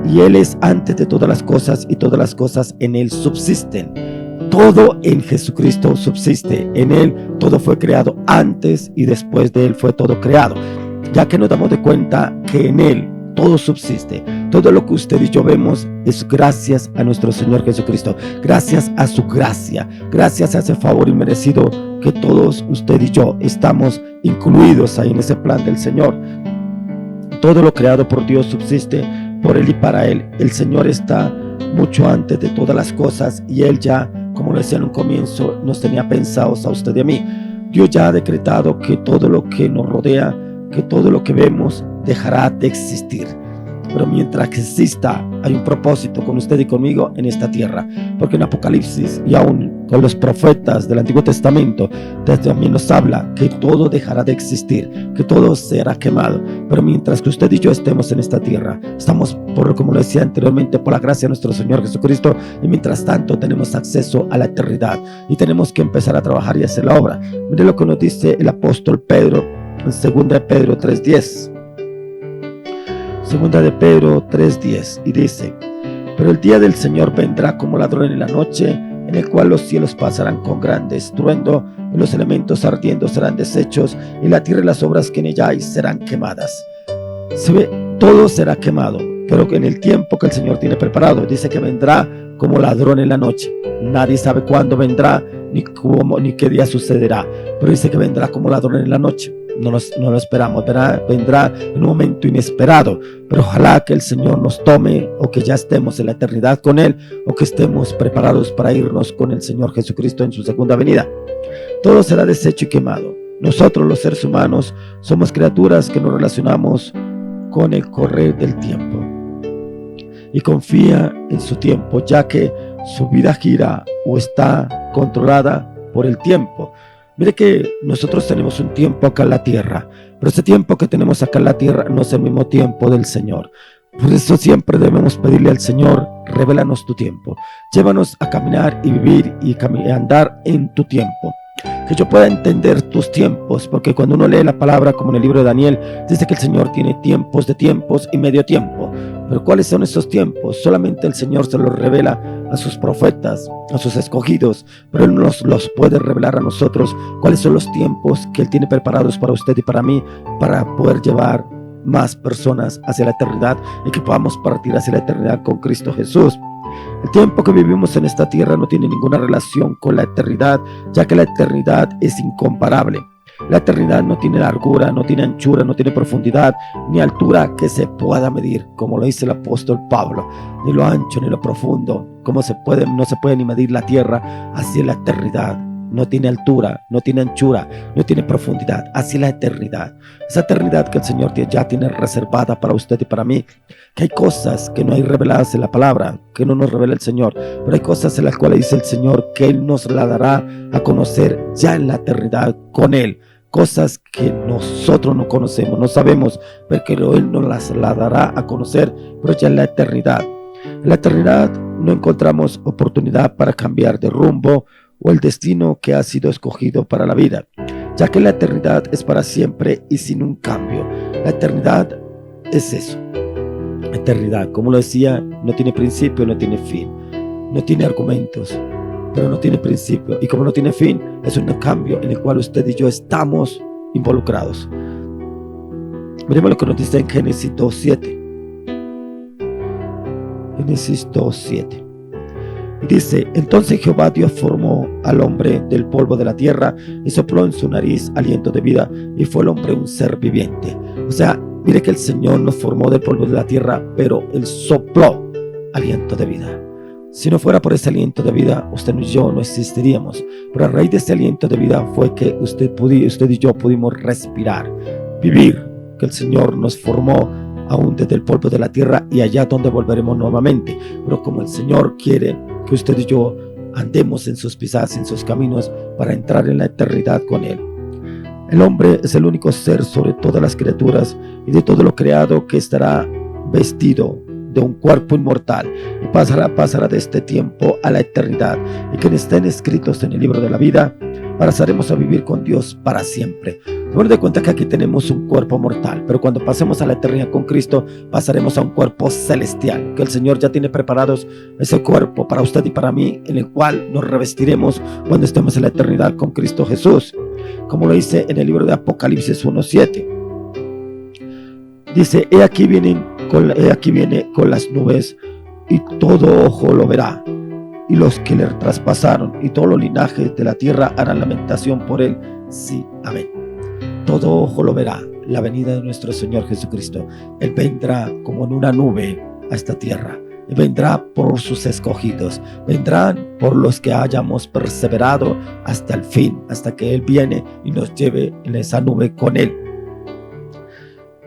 y Él es antes de todas las cosas y todas las cosas en Él subsisten. Todo en Jesucristo subsiste, en Él todo fue creado, antes y después de Él fue todo creado, ya que nos damos de cuenta que en Él todo subsiste. Todo lo que usted y yo vemos es gracias a nuestro Señor Jesucristo, gracias a su gracia, gracias a ese favor inmerecido que todos usted y yo estamos incluidos ahí en ese plan del Señor. Todo lo creado por Dios subsiste por Él y para Él. El Señor está mucho antes de todas las cosas y Él ya, como lo decía en un comienzo, nos tenía pensados a usted y a mí. Dios ya ha decretado que todo lo que nos rodea, que todo lo que vemos dejará de existir. Pero mientras que exista, hay un propósito con usted y conmigo en esta tierra, porque en Apocalipsis y aún con los profetas del Antiguo Testamento también nos habla que todo dejará de existir, que todo será quemado. Pero mientras que usted y yo estemos en esta tierra, estamos, como lo decía anteriormente, por la gracia de nuestro Señor Jesucristo, y mientras tanto tenemos acceso a la eternidad y tenemos que empezar a trabajar y hacer la obra. Mire lo que nos dice el apóstol Pedro en 2 de Pedro 3:10. 2 de Pedro 3:10, y dice: pero el día del Señor vendrá como ladrón en la noche, en el cual los cielos pasarán con grande estruendo, y los elementos ardiendo serán deshechos, y la tierra y las obras que en ella hay serán quemadas. Todo será quemado, pero en el tiempo que el Señor tiene preparado, dice que vendrá como ladrón en la noche. Nadie sabe cuándo vendrá, ni cómo, ni qué día sucederá, pero dice que vendrá como ladrón en la noche. No lo esperamos, vendrá en un momento inesperado, pero ojalá que el Señor nos tome, o que ya estemos en la eternidad con Él, o que estemos preparados para irnos con el Señor Jesucristo en su segunda venida. Todo será deshecho y quemado. Nosotros, los seres humanos, somos criaturas que nos relacionamos con el correr del tiempo y confía en su tiempo, ya que su vida gira o está controlada por el tiempo. Mire que nosotros tenemos un tiempo acá en la tierra, pero ese tiempo que tenemos acá en la tierra no es el mismo tiempo del Señor. Por eso siempre debemos pedirle al Señor: revélanos tu tiempo, llévanos a caminar y vivir y andar en tu tiempo, que yo pueda entender tus tiempos, porque cuando uno lee la palabra, como en el libro de Daniel, dice que el Señor tiene tiempos de tiempos y medio tiempo. Pero ¿cuáles son esos tiempos? Solamente el Señor se los revela a sus profetas, a sus escogidos, pero Él nos los puede revelar a nosotros cuáles son los tiempos que Él tiene preparados para usted y para mí, para poder llevar más personas hacia la eternidad y que podamos partir hacia la eternidad con Cristo Jesús. El tiempo que vivimos en esta tierra no tiene ninguna relación con la eternidad, ya que la eternidad es incomparable. La eternidad no tiene largura, no tiene anchura, no tiene profundidad, ni altura que se pueda medir, como lo dice el apóstol Pablo, ni lo ancho ni lo profundo, no se puede ni medir la tierra. Así es la eternidad. No tiene altura, no tiene anchura, no tiene profundidad. Así es la eternidad. Esa eternidad que el Señor ya tiene reservada para usted y para mí. Que hay cosas que no hay reveladas en la palabra, que no nos revela el Señor, pero hay cosas en las cuales dice el Señor que Él nos la dará a conocer ya en la eternidad con Él. Cosas que nosotros no conocemos, no sabemos, pero Él nos las dará a conocer, pero ya en la eternidad. En la eternidad no encontramos oportunidad para cambiar de rumbo o el destino que ha sido escogido para la vida, ya que la eternidad es para siempre y sin un cambio. La eternidad es eso. La eternidad, como lo decía, no tiene principio, no tiene fin, no tiene argumentos, pero no tiene principio, y como no tiene fin, es un cambio en el cual usted y yo estamos involucrados. Miremos lo que nos dice en Génesis 2:7. Génesis 2:7. Y dice: entonces Jehová Dios formó al hombre del polvo de la tierra y sopló en su nariz aliento de vida, y fue el hombre un ser viviente. O sea, mire que el Señor nos formó del polvo de la tierra, pero Él sopló aliento de vida. Si no fuera por ese aliento de vida, usted y yo no existiríamos. Pero a raíz de ese aliento de vida fue que usted y yo pudimos respirar, vivir, que el Señor nos formó aún desde el polvo de la tierra y allá donde volveremos nuevamente. Pero como el Señor quiere que usted y yo andemos en sus pisadas, en sus caminos, para entrar en la eternidad con Él. El hombre es el único ser sobre todas las criaturas y de todo lo creado que estará vestido de un cuerpo inmortal y pasará de este tiempo a la eternidad, y que estén escritos en el libro de la vida, pasaremos a vivir con Dios para siempre. Démonos de cuenta que aquí tenemos un cuerpo mortal, pero cuando pasemos a la eternidad con Cristo, pasaremos a un cuerpo celestial, que el Señor ya tiene preparados ese cuerpo para usted y para mí, en el cual nos revestiremos cuando estemos en la eternidad con Cristo Jesús, como lo dice en el libro de Apocalipsis 1:7. Dice: he aquí viene con las nubes, y todo ojo lo verá, y los que le traspasaron, y todos los linajes de la tierra harán lamentación por él. Sí, amén. Todo ojo lo verá, la venida de nuestro Señor Jesucristo. Él vendrá como en una nube a esta tierra. Él vendrá por sus escogidos, vendrán por los que hayamos perseverado hasta el fin, hasta que Él viene y nos lleve en esa nube con Él.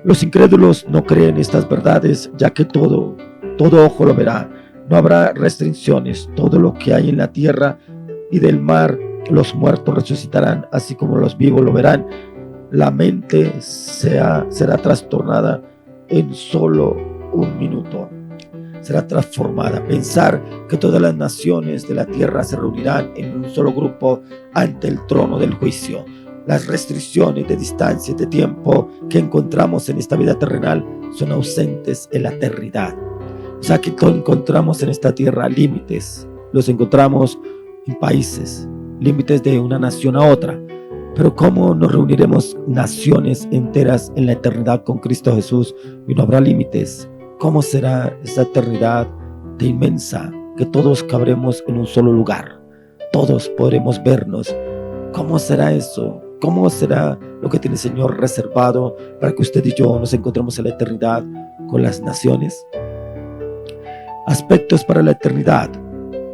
Los incrédulos no creen estas verdades, ya que todo ojo lo verá. No habrá restricciones. Todo lo que hay en la tierra y del mar, los muertos resucitarán, así como los vivos lo verán. La mente será trastornada en solo un minuto. Será transformada. Pensar que todas las naciones de la tierra se reunirán en un solo grupo ante el trono del juicio. Las restricciones de distancia y de tiempo que encontramos en esta vida terrenal son ausentes en la eternidad. O sea que encontramos en esta tierra límites. Los encontramos en países, límites de una nación a otra. Pero ¿cómo nos reuniremos naciones enteras en la eternidad con Cristo Jesús y no habrá límites? ¿Cómo será esa eternidad de inmensa, que todos cabremos en un solo lugar? Todos podremos vernos. ¿Cómo será eso? ¿Cómo será lo que tiene el Señor reservado para que usted y yo nos encontremos en la eternidad con las naciones? Aspectos para la eternidad.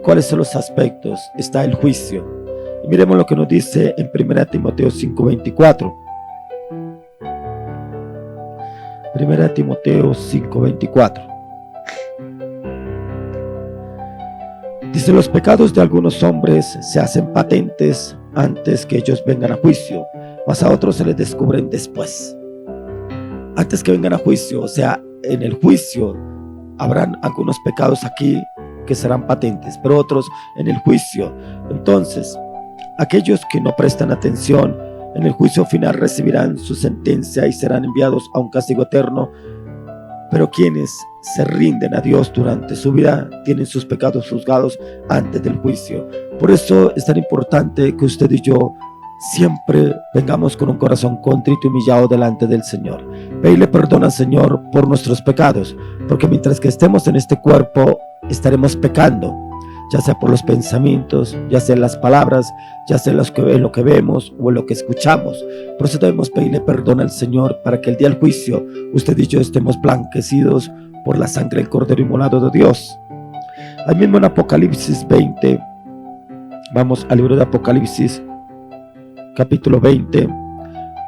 ¿Cuáles son los aspectos? Está el juicio. Y miremos lo que nos dice en 1 Timoteo 5:24. 1 Timoteo 5:24. Dice: los pecados de algunos hombres se hacen patentes antes que ellos vengan a juicio, mas a otros se les descubren después. Antes que vengan a juicio, o sea, en el juicio habrán algunos pecados aquí que serán patentes, pero otros en el juicio. Entonces, aquellos que no prestan atención en el juicio final recibirán su sentencia y serán enviados a un castigo eterno, pero quienes se rinden a Dios durante su vida tienen sus pecados juzgados antes del juicio. Por eso es tan importante que usted y yo siempre vengamos con un corazón contrito y humillado delante del Señor. Pedirle perdón al Señor por nuestros pecados, porque mientras que estemos en este cuerpo estaremos pecando, ya sea por los pensamientos, ya sea en las palabras, ya sea en lo que vemos o en lo que escuchamos. Por eso debemos pedirle perdón al Señor, para que el día del juicio usted y yo estemos blanquecidos por la sangre del Cordero inmolado de Dios. Ahí mismo en Apocalipsis 20, vamos al libro de Apocalipsis, capítulo 20,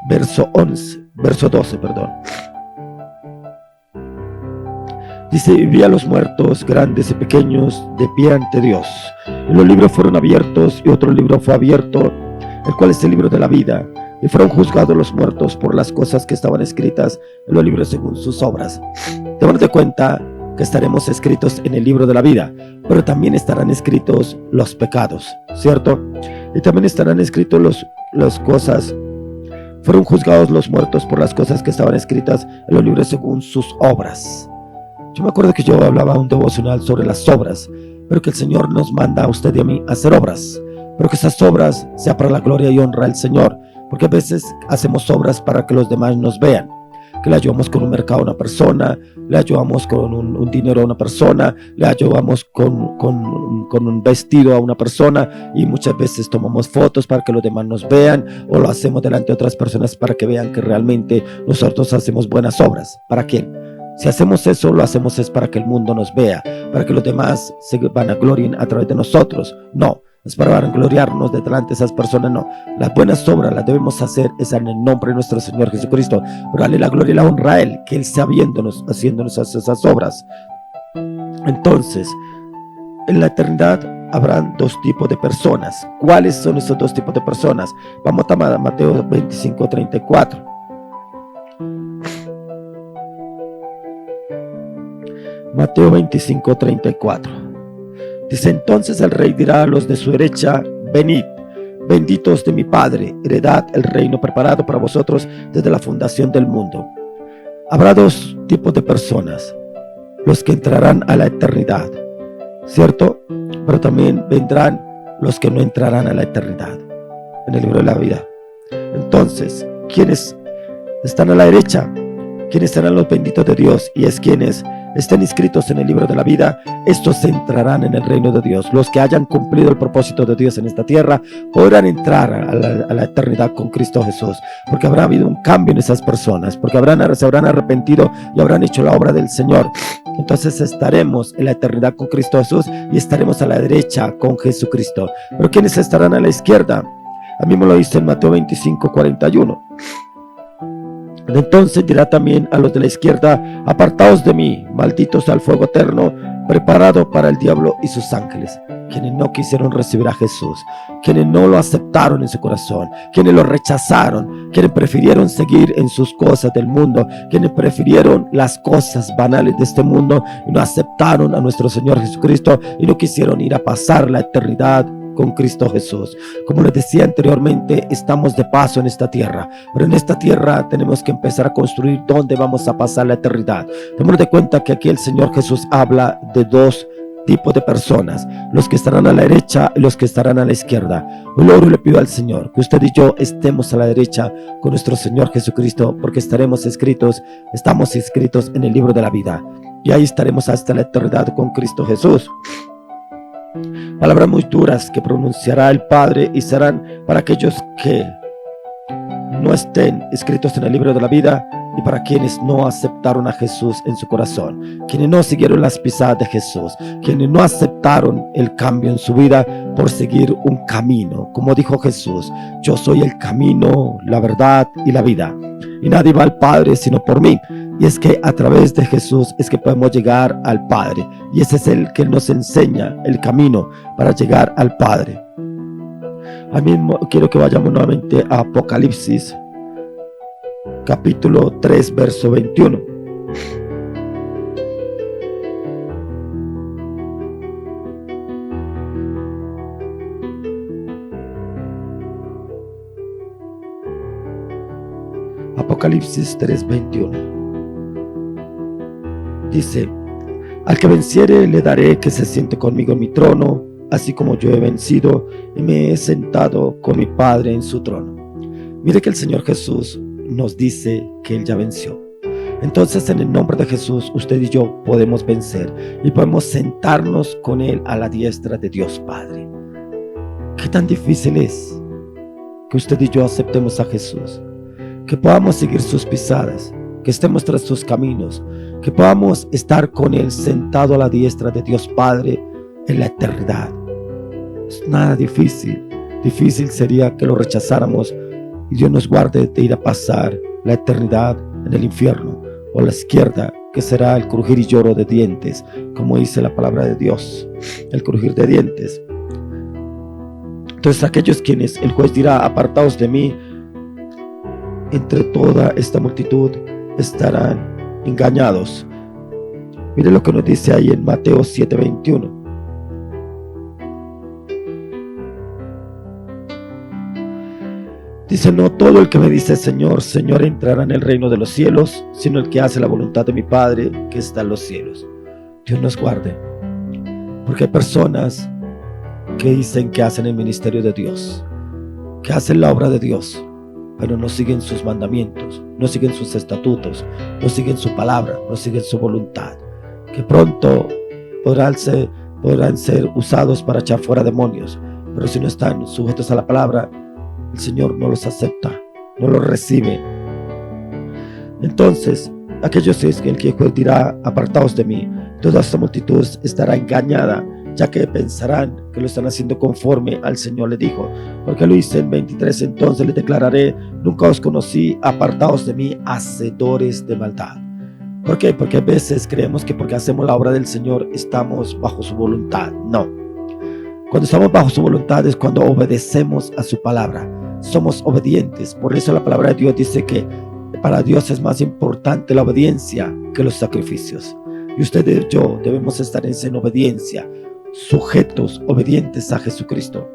verso 12. Dice: y vi a los muertos, grandes y pequeños, de pie ante Dios. Y los libros fueron abiertos, y otro libro fue abierto, el cual es el libro de la vida. Y fueron juzgados los muertos por las cosas que estaban escritas en los libros según sus obras. Debemos de cuenta que estaremos escritos en el libro de la vida, pero también estarán escritos los pecados, ¿cierto? Y también estarán escritos las cosas. Fueron juzgados los muertos por las cosas que estaban escritas en los libros según sus obras. Yo me acuerdo que yo hablaba un devocional sobre las obras, pero que el Señor nos manda a usted y a mí a hacer obras, pero que esas obras sean para la gloria y honra del Señor, porque a veces hacemos obras para que los demás nos vean, que le ayudamos con un mercado a una persona, le ayudamos con un dinero a una persona, le ayudamos con un vestido a una persona, y muchas veces tomamos fotos para que los demás nos vean, o lo hacemos delante de otras personas para que vean que realmente nosotros hacemos buenas obras. ¿Para quién? Si hacemos eso, lo hacemos es para que el mundo nos vea, para que los demás se vanaglorien a través de nosotros. No, es para vanagloriarnos delante de esas personas, no. Las buenas obras las debemos hacer es en el nombre de nuestro Señor Jesucristo, pero darle la gloria y la honra a Él, que Él sea viéndonos, haciéndonos esas obras. Entonces, en la eternidad habrán dos tipos de personas. ¿Cuáles son esos dos tipos de personas? Vamos a Mateo 25:34. Mateo 25:34. Dice: entonces el rey dirá a los de su derecha: venid, benditos de mi Padre, heredad el reino preparado para vosotros desde la fundación del mundo. Habrá dos tipos de personas, los que entrarán a la eternidad, ¿cierto? Pero también vendrán los que no entrarán a la eternidad en el libro de la vida. Entonces, ¿quiénes están a la derecha? ¿Quiénes serán los benditos de Dios? Y es quienes estén inscritos en el libro de la vida, estos entrarán en el reino de Dios. Los que hayan cumplido el propósito de Dios en esta tierra podrán entrar a la eternidad con Cristo Jesús, porque habrá habido un cambio en esas personas, porque se habrán arrepentido y habrán hecho la obra del Señor. Entonces estaremos en la eternidad con Cristo Jesús y estaremos a la derecha con Jesucristo. Pero ¿quiénes estarán a la izquierda? A mí me lo dice en Mateo 25:41. Entonces dirá también a los de la izquierda: apartaos de mí, malditos al fuego eterno, preparado para el diablo y sus ángeles. Quienes no quisieron recibir a Jesús, quienes no lo aceptaron en su corazón, quienes lo rechazaron, quienes prefirieron seguir en sus cosas del mundo, quienes prefirieron las cosas banales de este mundo y no aceptaron a nuestro Señor Jesucristo y no quisieron ir a pasar la eternidad con Cristo Jesús. Como les decía anteriormente, estamos de paso en esta tierra, pero en esta tierra tenemos que empezar a construir dónde vamos a pasar la eternidad. Démonos de cuenta que aquí el Señor Jesús habla de dos tipos de personas: los que estarán a la derecha y los que estarán a la izquierda. Hoy le pido al Señor que usted y yo estemos a la derecha con nuestro Señor Jesucristo, porque estamos inscritos en el libro de la vida, y ahí estaremos hasta la eternidad con Cristo Jesús. Palabras muy duras que pronunciará el Padre y serán para aquellos que no estén escritos en el libro de la vida y para quienes no aceptaron a Jesús en su corazón, quienes no siguieron las pisadas de Jesús, quienes no aceptaron el cambio en su vida por seguir un camino. Como dijo Jesús: yo soy el camino, la verdad y la vida, y nadie va al Padre sino por mí. Y es que a través de Jesús es que podemos llegar al Padre, y ese es el que nos enseña el camino para llegar al Padre. Al mismo quiero que vayamos nuevamente a Apocalipsis capítulo 3 verso 21. Apocalipsis 3:21 dice: al que venciere le daré que se siente conmigo en mi trono, así como yo he vencido y me he sentado con mi Padre en su trono. Mire que el Señor Jesús nos dice que Él ya venció. Entonces, en el nombre de Jesús, usted y yo podemos vencer y podemos sentarnos con Él a la diestra de Dios Padre. ¿Qué tan difícil es que usted y yo aceptemos a Jesús? Que podamos seguir sus pisadas, que estemos tras sus caminos, que podamos estar con Él sentado a la diestra de Dios Padre en la eternidad. Es nada difícil. Difícil sería que lo rechazáramos y Dios nos guarde de ir a pasar la eternidad en el infierno, o a la izquierda, que será el crujir y lloro de dientes, como dice la palabra de Dios, el crujir de dientes. Entonces, aquellos quienes el juez dirá: apartaos de mí, entre toda esta multitud estarán engañados. Mire lo que nos dice ahí en Mateo 7:21. Dice: no todo el que me dice Señor, Señor entrará en el reino de los cielos, sino el que hace la voluntad de mi Padre que está en los cielos. Dios nos guarde, porque hay personas que dicen que hacen el ministerio de Dios, que hacen la obra de Dios, pero no siguen sus mandamientos, no siguen sus estatutos, no siguen su palabra, no siguen su voluntad, que pronto podrán ser usados para echar fuera demonios, pero si no están sujetos a la palabra, el Señor no los acepta, no los recibe. Entonces, aquellos es que el que juez dirá: apartaos de mí, toda esta multitud estará engañada, ya que pensarán que lo están haciendo conforme al Señor le dijo. Porque lo dice en 23: entonces les declararé: nunca os conocí, apartaos de mí, hacedores de maldad. ¿Por qué? Porque a veces creemos que porque hacemos la obra del Señor estamos bajo su voluntad. No. Cuando estamos bajo su voluntad es cuando obedecemos a su palabra. Somos obedientes. Por eso la palabra de Dios dice que para Dios es más importante la obediencia que los sacrificios. Y usted y yo debemos estar en obediencia, sujetos, obedientes a Jesucristo.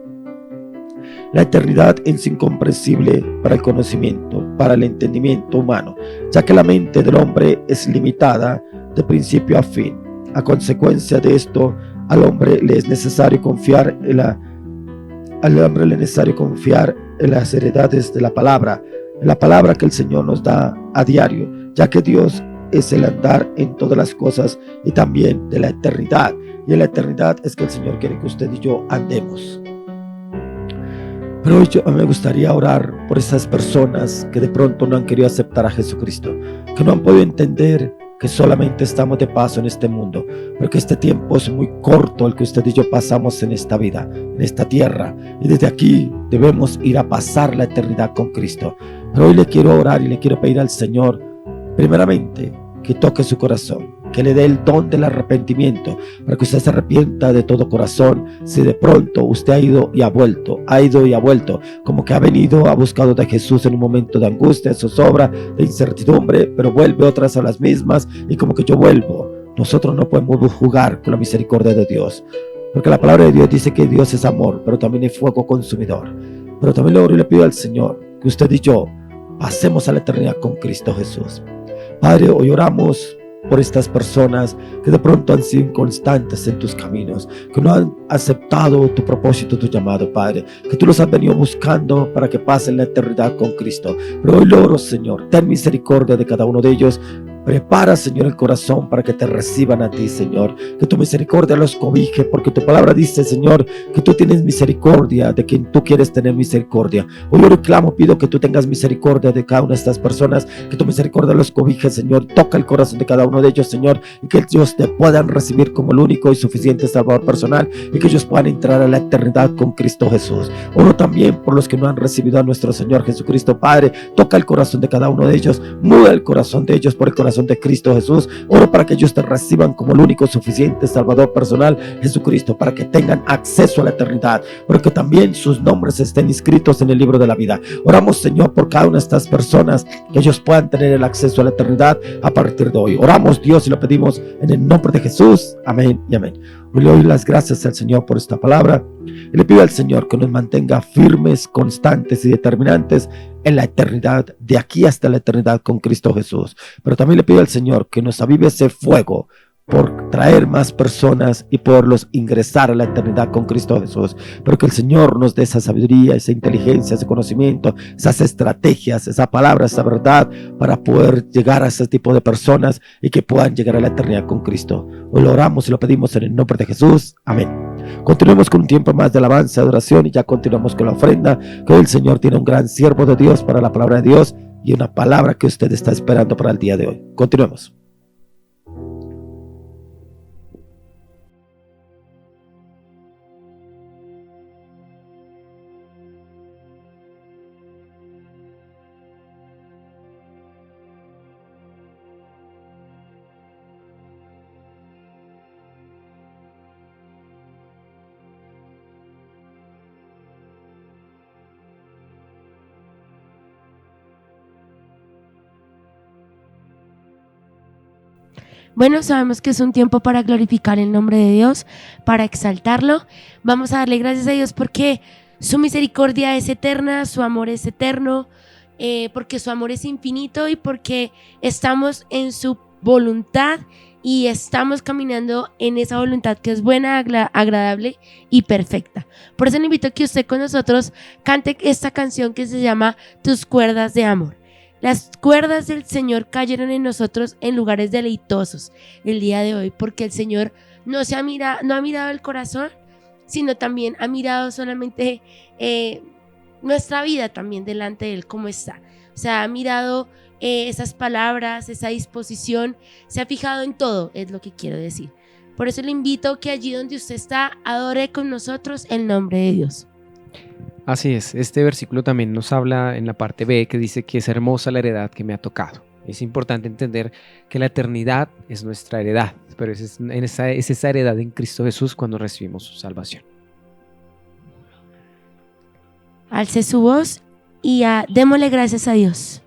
La eternidad es incomprensible para el conocimiento, para el entendimiento humano, ya que la mente del hombre es limitada de principio a fin. A consecuencia de esto, al hombre le es necesario confiar en las heredades de la palabra, en la palabra que el Señor nos da a diario, ya que Dios es el andar en todas las cosas y también de la eternidad. Y en la eternidad es que el Señor quiere que usted y yo andemos. Pero hoy a mí me gustaría orar por esas personas que de pronto no han querido aceptar a Jesucristo, que no han podido entender que solamente estamos de paso en este mundo, porque este tiempo es muy corto el que usted y yo pasamos en esta vida, en esta tierra, y desde aquí debemos ir a pasar la eternidad con Cristo. Pero hoy le quiero orar y le quiero pedir al Señor, primeramente, que toque su corazón, que le dé el don del arrepentimiento, para que usted se arrepienta de todo corazón. Si de pronto usted ha ido y ha vuelto, como que ha venido, ha buscado de Jesús en un momento de angustia, de zozobra, de incertidumbre, pero vuelve otras a las mismas, y como que yo vuelvo. Nosotros no podemos jugar con la misericordia de Dios, porque la palabra de Dios dice que Dios es amor, pero también hay fuego consumidor. Pero también le oro y le pido al Señor que usted y yo pasemos a la eternidad con Cristo Jesús. Padre, hoy oramos por estas personas que de pronto han sido inconstantes en tus caminos, que no han aceptado tu propósito, tu llamado, Padre, que tú los has venido buscando para que pasen la eternidad con Cristo. Pero hoy lo oro, Señor, ten misericordia de cada uno de ellos. Prepara, Señor, el corazón para que te reciban a ti, Señor, que tu misericordia los cobije, porque tu palabra dice, Señor, que tú tienes misericordia de quien tú quieres tener misericordia. Hoy oro y clamo, pido que tú tengas misericordia de cada una de estas personas, que tu misericordia los cobije, Señor. Toca el corazón de cada uno de ellos, Señor, y que ellos te puedan recibir como el único y suficiente Salvador personal, y que ellos puedan entrar a la eternidad con Cristo Jesús. Oro también por los que no han recibido a nuestro Señor Jesucristo, Padre. Toca el corazón de cada uno de ellos, muda el corazón de ellos por el corazón de Cristo Jesús. Oro para que ellos te reciban como el único suficiente Salvador personal, Jesucristo, para que tengan acceso a la eternidad, porque también sus nombres estén inscritos en el libro de la vida. Oramos, Señor, por cada una de estas personas, que ellos puedan tener el acceso a la eternidad a partir de hoy. Oramos, Dios, y lo pedimos en el nombre de Jesús. Amén y amén. Hoy le doy las gracias al Señor por esta palabra y le pido al Señor que nos mantenga firmes, constantes y determinantes en la eternidad, de aquí hasta la eternidad con Cristo Jesús. Pero también le pido al Señor que nos avive ese fuego por traer más personas y poderlos ingresar a la eternidad con Cristo Jesús. Pero que el Señor nos dé esa sabiduría, esa inteligencia, ese conocimiento, esas estrategias, esa palabra, esa verdad, para poder llegar a ese tipo de personas y que puedan llegar a la eternidad con Cristo. Hoy lo oramos y lo pedimos en el nombre de Jesús. Amén. Continuemos con un tiempo más de alabanza, adoración, y ya continuamos con la ofrenda, que hoy el Señor tiene un gran siervo de Dios para la palabra de Dios y una palabra que usted está esperando para el día de hoy. Continuemos. Bueno, sabemos que es un tiempo para glorificar el nombre de Dios, para exaltarlo. Vamos a darle gracias a Dios porque su misericordia es eterna, su amor es eterno, porque su amor es infinito y porque estamos en su voluntad y estamos caminando en esa voluntad que es buena, agradable y perfecta. Por eso le invito a que usted con nosotros cante esta canción que se llama Tus cuerdas de amor. Las cuerdas del Señor cayeron en nosotros en lugares deleitosos el día de hoy, porque el Señor no ha mirado el corazón, sino también ha mirado solamente nuestra vida también delante de Él, cómo está. O sea, ha mirado esas palabras, esa disposición, se ha fijado en todo, es lo que quiero decir. Por eso le invito que allí donde usted está, adore con nosotros el nombre de Dios. Así es, este versículo también nos habla en la parte B que dice que es hermosa la heredad que me ha tocado. Es importante entender que la eternidad es nuestra heredad, pero es esa heredad en Cristo Jesús cuando recibimos su salvación. Alce su voz y démosle gracias a Dios.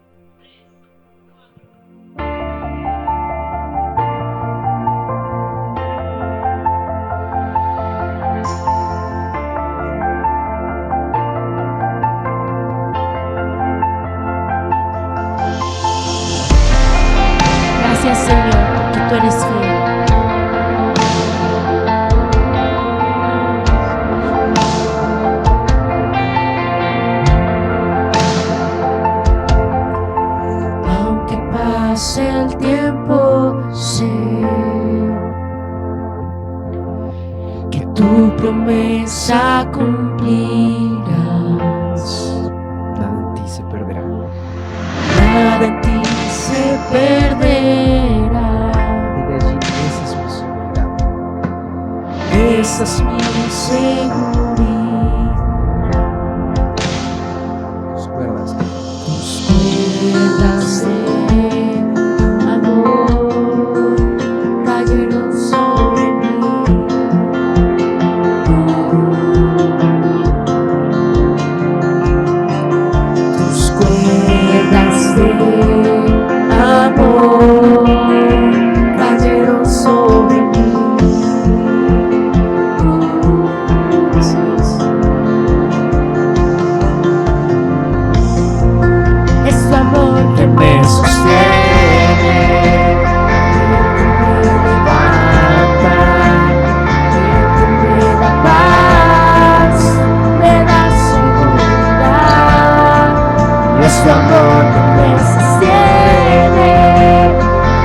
tu promesa cumplirás. Nada en ti se perderá. Nada en ti se perderá. Diga allí, esa es mi seguridad. Esa es mi seguridad. Tus cuerdas Tus cuerdas de amor cayeron sobre mí. Tus cuerdas de amor cayeron sobre mí. así es. Es tu amor que me sostiene, que me levanta, que me da paz, me da seguridad. Es tu amor que me sostiene,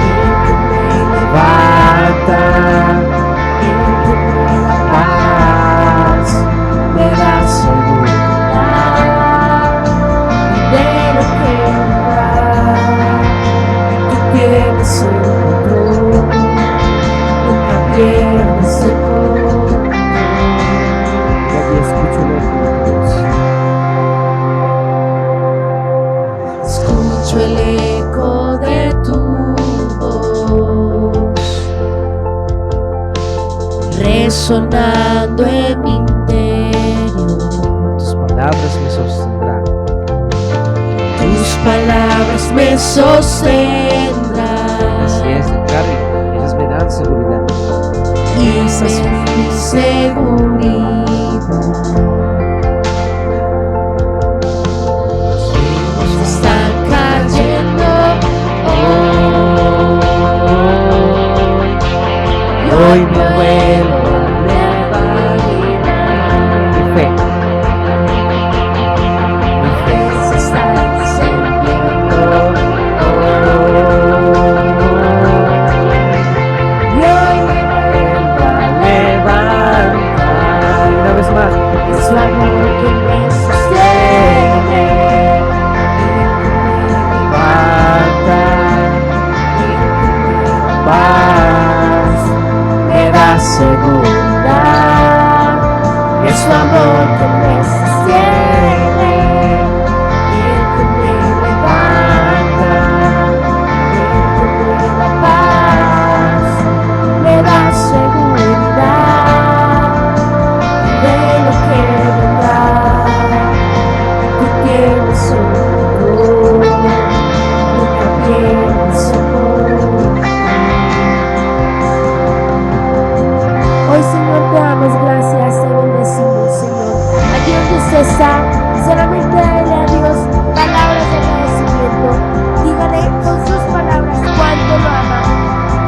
que me levanta, que me da paz, me da seguridad. De lo que vendrá, tú tienes el control, nunca pierdes el control. Y allí escucho el eco de tu voz. Escucho el eco de tu voz resonando en mi interior. Tus palabras me sostendrán. Tus palabras me sostendrán. Así es, Carly. Ellas me dan seguridad. Y esa es mi seguridad. Los están cayendo hoy, y hoy me vuelvo a levantar. Mi fe. Mi fe se está encendiendo hoy, y hoy me vuelvo a levantar. Una vez más. Es tu amor que me sostiene, que me levanta, que me da paz, me da seguridad. Es tu amor que me sostiene, que me levanta, que me da paz, me da seguridad. De lo que vendrá, tú tienes el control, nunca pierdes el control. Hoy, Señor, te damos gracias, te bendecimos, Señor. Aquí donde usted está, solamente dale a Dios palabras de agradecimiento. Dígale con sus palabras cuánto lo ama,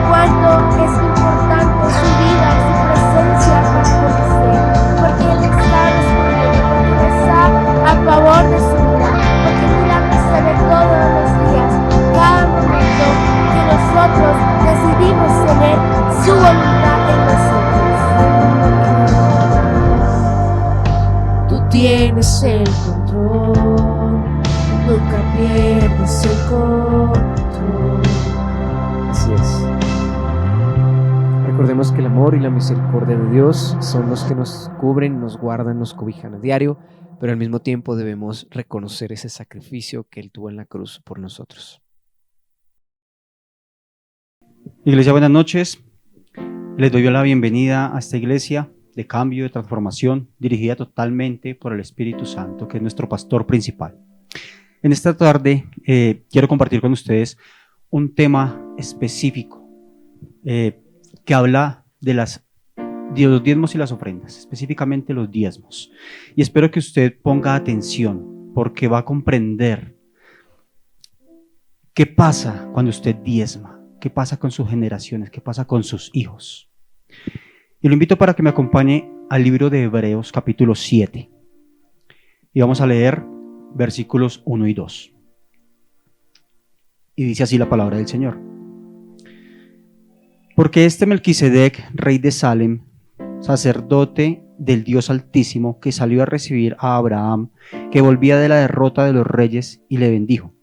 cuánto es importante su vida y su presencia para con usted, porque Él está respondiendo, porque Él está a favor de su vida, porque el milagro se ve todos los días, cada momento que nosotros decidimos tener su voluntad en nosotros. Tú tienes el control, nunca pierdes el control. Así es. Recordemos que el amor y la misericordia de Dios son los que nos cubren, nos guardan, nos cobijan a diario, pero al mismo tiempo debemos reconocer ese sacrificio que Él tuvo en la cruz por nosotros. Iglesia, buenas noches. Les doy la bienvenida a esta iglesia de cambio, de transformación, dirigida totalmente por el Espíritu Santo, que es nuestro pastor principal. En esta tarde quiero compartir con ustedes un tema específico que habla de los diezmos y las ofrendas, específicamente los diezmos. Y espero que usted ponga atención, porque va a comprender qué pasa cuando usted diezma. ¿Qué pasa con sus generaciones? ¿Qué pasa con sus hijos? Y lo invito para que me acompañe al libro de Hebreos capítulo 7. Y vamos a leer versículos 1 y 2. Y dice así la palabra del Señor. Porque este Melquisedec, rey de Salem, sacerdote del Dios Altísimo, que salió a recibir a Abraham, que volvía de la derrota de los reyes, y le bendijo.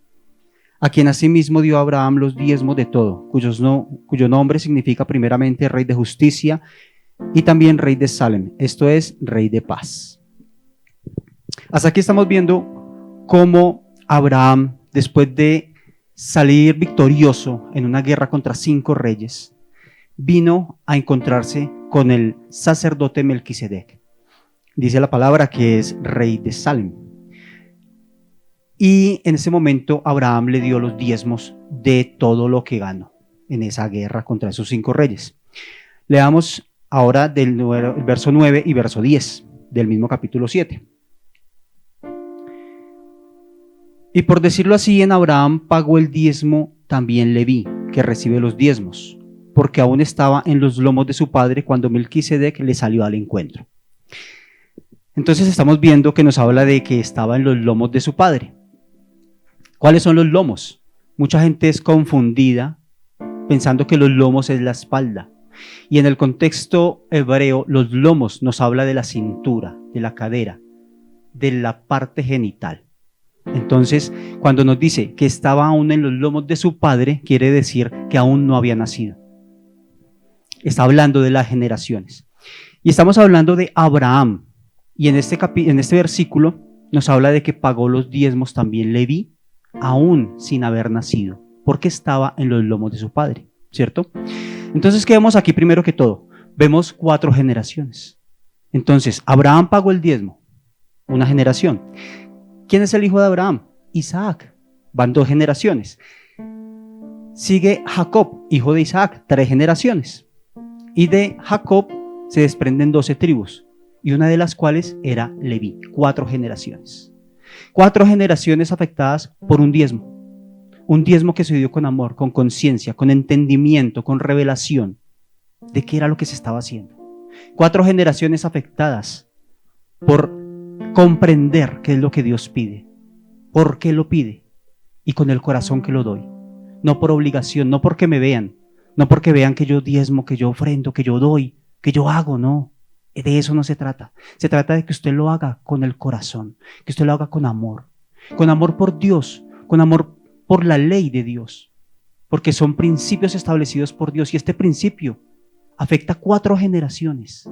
A quien asimismo dio a Abraham los diezmos de todo, cuyo nombre significa primeramente Rey de Justicia y también Rey de Salem, esto es, Rey de Paz. Hasta aquí estamos viendo cómo Abraham, después de salir victorioso en una guerra contra 5 reyes, vino a encontrarse con el sacerdote Melquisedec. Dice la palabra que es rey de Salem. Y en ese momento Abraham le dio los diezmos de todo lo que ganó en esa guerra contra esos 5 reyes. Leamos ahora del verso 9 y verso 10 del mismo capítulo 7. Y por decirlo así, en Abraham pagó el diezmo también Leví, que recibe los diezmos, porque aún estaba en los lomos de su padre cuando Melquisedec le salió al encuentro. Entonces estamos viendo que nos habla de que estaba en los lomos de su padre. ¿Cuáles son los lomos? Mucha gente es confundida pensando que los lomos es la espalda. Y en el contexto hebreo, los lomos nos habla de la cintura, de la cadera, de la parte genital. Entonces, cuando nos dice que estaba aún en los lomos de su padre, quiere decir que aún no había nacido. Está hablando de las generaciones. Y estamos hablando de Abraham. Y en este versículo nos habla de que pagó los diezmos también Leví, aún sin haber nacido, porque estaba en los lomos de su padre, ¿cierto? Entonces, ¿qué vemos aquí primero que todo? Vemos 4 generaciones. Entonces, Abraham pagó el diezmo, una generación. ¿Quién es el hijo de Abraham? Isaac. Van 2 generaciones. Sigue Jacob, hijo de Isaac, 3 generaciones. Y de Jacob se desprenden 12 tribus, y una de las cuales era Leví, 4 generaciones. 4 generaciones afectadas por un diezmo. Un diezmo que se dio con amor, con conciencia, con entendimiento, con revelación de qué era lo que se estaba haciendo. 4 generaciones afectadas por comprender qué es lo que Dios pide, por qué lo pide y con el corazón que lo doy. No por obligación, no porque me vean, no porque vean que yo diezmo, que yo ofrendo, que yo doy, que yo hago, no. De eso no se trata. Se trata de que usted lo haga con el corazón, que usted lo haga con amor por Dios, con amor por la ley de Dios, porque son principios establecidos por Dios y este principio afecta 4 generaciones.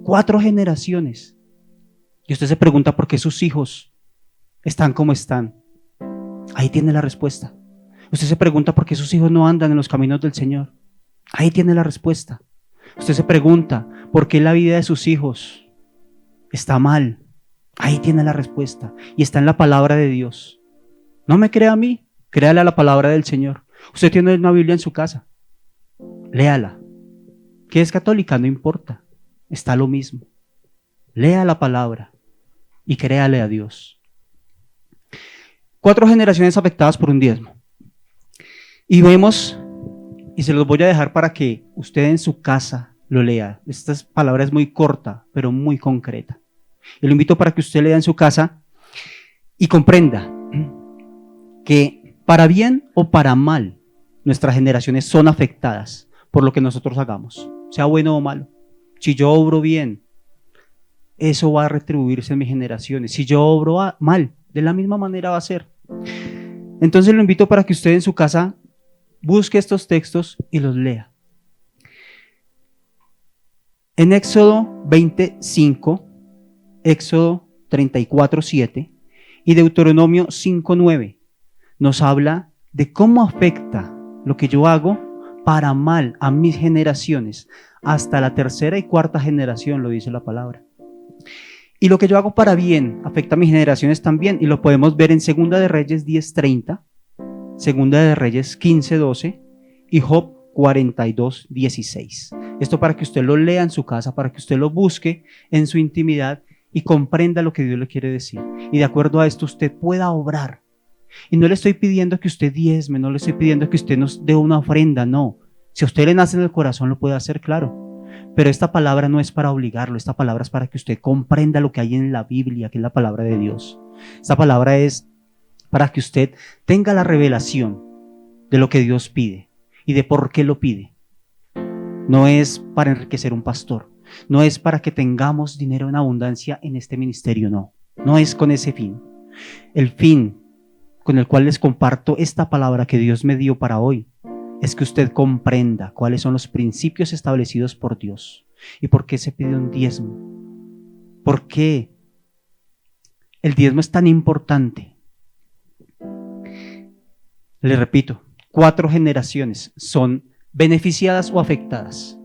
4 generaciones. Y usted se pregunta por qué sus hijos están como están. Ahí tiene la respuesta. Usted se pregunta por qué sus hijos no andan en los caminos del Señor. Ahí tiene la respuesta. Usted se pregunta por qué la vida de sus hijos está mal. Ahí tiene la respuesta. Y está en la palabra de Dios. No me crea a mí, créale a la palabra del Señor. Usted tiene una Biblia en su casa. Léala. ¿Qué es católica? No importa. Está lo mismo. Lea la palabra y créale a Dios. 4 generaciones afectadas por un diezmo. Y vemos, y se los voy a dejar para que usted en su casa lo lea. Esta palabra es muy corta, pero muy concreta. Y lo invito para que usted lea en su casa y comprenda que para bien o para mal, nuestras generaciones son afectadas por lo que nosotros hagamos, sea bueno o malo. Si yo obro bien, eso va a retribuirse en mis generaciones. Si yo obro mal, de la misma manera va a ser. Entonces lo invito para que usted en su casa busque estos textos y los lea. En Éxodo 25, Éxodo 34:7 y Deuteronomio 5:9 nos habla de cómo afecta lo que yo hago para mal a mis generaciones, hasta la 3ª y 4ª generación, lo dice la palabra. Y lo que yo hago para bien afecta a mis generaciones también, y lo podemos ver en 2 de Reyes 10:30, 2 de Reyes 15:12 y Job 42:16. Esto para que usted lo lea en su casa, para que usted lo busque en su intimidad y comprenda lo que Dios le quiere decir. Y de acuerdo a esto usted pueda obrar. Y no le estoy pidiendo que usted diezme, no le estoy pidiendo que usted nos dé una ofrenda, no. Si a usted le nace en el corazón lo puede hacer, claro. Pero esta palabra no es para obligarlo, esta palabra es para que usted comprenda lo que hay en la Biblia, que es la palabra de Dios. Esta palabra es para que usted tenga la revelación de lo que Dios pide y de por qué lo pide. no es para enriquecer un pastor, no es para que tengamos dinero en abundancia en este ministerio, no es con ese fin. El fin con el cual les comparto esta palabra que Dios me dio para hoy es que usted comprenda cuáles son los principios establecidos por Dios y por qué se pide un diezmo, por qué el diezmo es tan importante. Le repito, 4 generaciones son beneficiadas o afectadas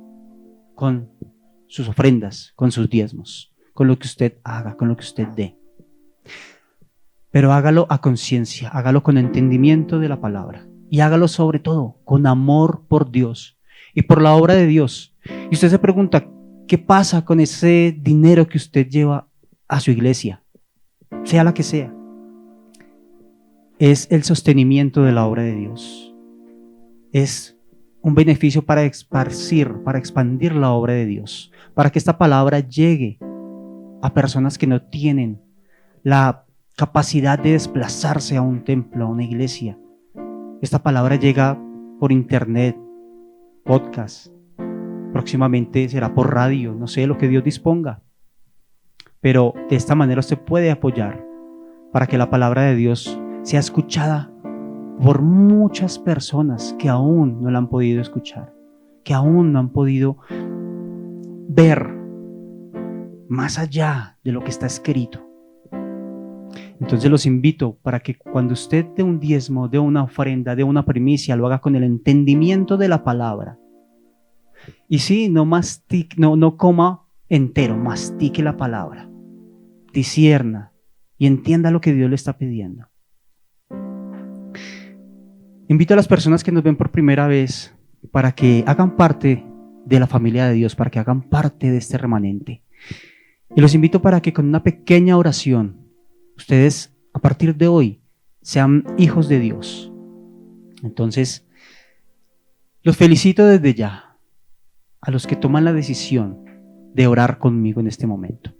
con sus ofrendas, con sus diezmos, con lo que usted haga, con lo que usted dé. Pero hágalo a conciencia, hágalo con entendimiento de la palabra y hágalo sobre todo con amor por Dios y por la obra de Dios. Y usted se pregunta, ¿qué pasa con ese dinero que usted lleva a su iglesia? Sea la que sea. Es el sostenimiento de la obra de Dios. Es un beneficio para esparcir, para expandir la obra de Dios, para que esta palabra llegue a personas que no tienen la capacidad de desplazarse a un templo, a una iglesia. Esta palabra llega por internet, podcast, próximamente será por radio, no sé lo que Dios disponga. Pero de esta manera usted puede apoyar para que la palabra de Dios sea escuchada por muchas personas que aún no la han podido escuchar, que aún no han podido ver más allá de lo que está escrito. Entonces los invito para que cuando usted dé un diezmo, dé una ofrenda, dé una primicia, lo haga con el entendimiento de la palabra. Y sí, no coma entero, mastique la palabra, discierna y entienda lo que Dios le está pidiendo. Invito a las personas que nos ven por primera vez para que hagan parte de la familia de Dios, para que hagan parte de este remanente. Y los invito para que con una pequeña oración, ustedes a partir de hoy sean hijos de Dios. Entonces, los felicito desde ya a los que toman la decisión de orar conmigo en este momento.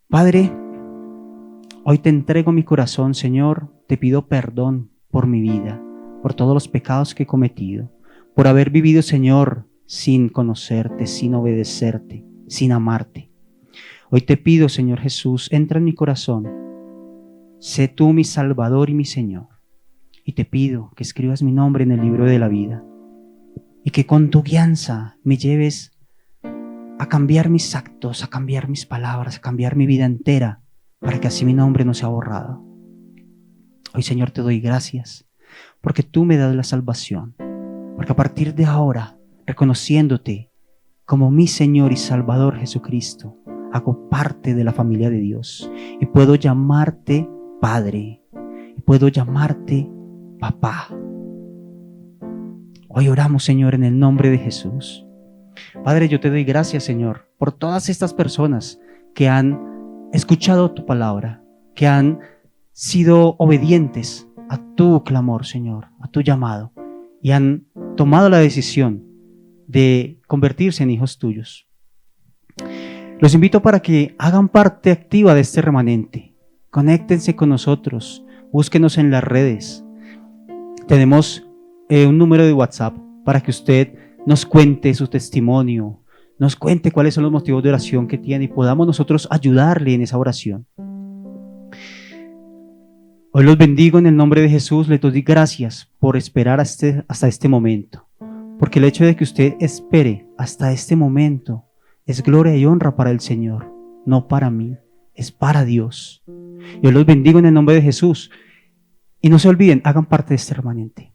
Padre, hoy te entrego mi corazón, Señor. Te pido perdón por mi vida, por todos los pecados que he cometido, por haber vivido, Señor, sin conocerte, sin obedecerte, sin amarte. Hoy te pido, Señor Jesús, entra en mi corazón. Sé tú mi Salvador y mi Señor. Y te pido que escribas mi nombre en el libro de la vida y que con tu guianza me lleves a cambiar mis actos, a cambiar mis palabras, a cambiar mi vida entera, para que así mi nombre no sea borrado. Hoy, Señor, te doy gracias porque tú me das la salvación, porque a partir de ahora, reconociéndote como mi Señor y Salvador Jesucristo, hago parte de la familia de Dios y puedo llamarte Padre, y puedo llamarte Papá. Hoy oramos, Señor, en el nombre de Jesús. Padre, yo te doy gracias, Señor, por todas estas personas que han escuchado tu palabra, que han sido obedientes a tu clamor, Señor, a tu llamado, y han tomado la decisión de convertirse en hijos tuyos. Los invito para que hagan parte activa de este remanente. Conéctense con nosotros, búsquenos en las redes. Tenemos un número de WhatsApp para que usted nos cuente su testimonio, nos cuente cuáles son los motivos de oración que tiene y podamos nosotros ayudarle en esa oración. Hoy los bendigo en el nombre de Jesús. Les doy gracias por esperar hasta este momento, porque el hecho de que usted espere hasta este momento es gloria y honra para el Señor, no para mí, es para Dios. Yo los bendigo en el nombre de Jesús y no se olviden, hagan parte de este remanente.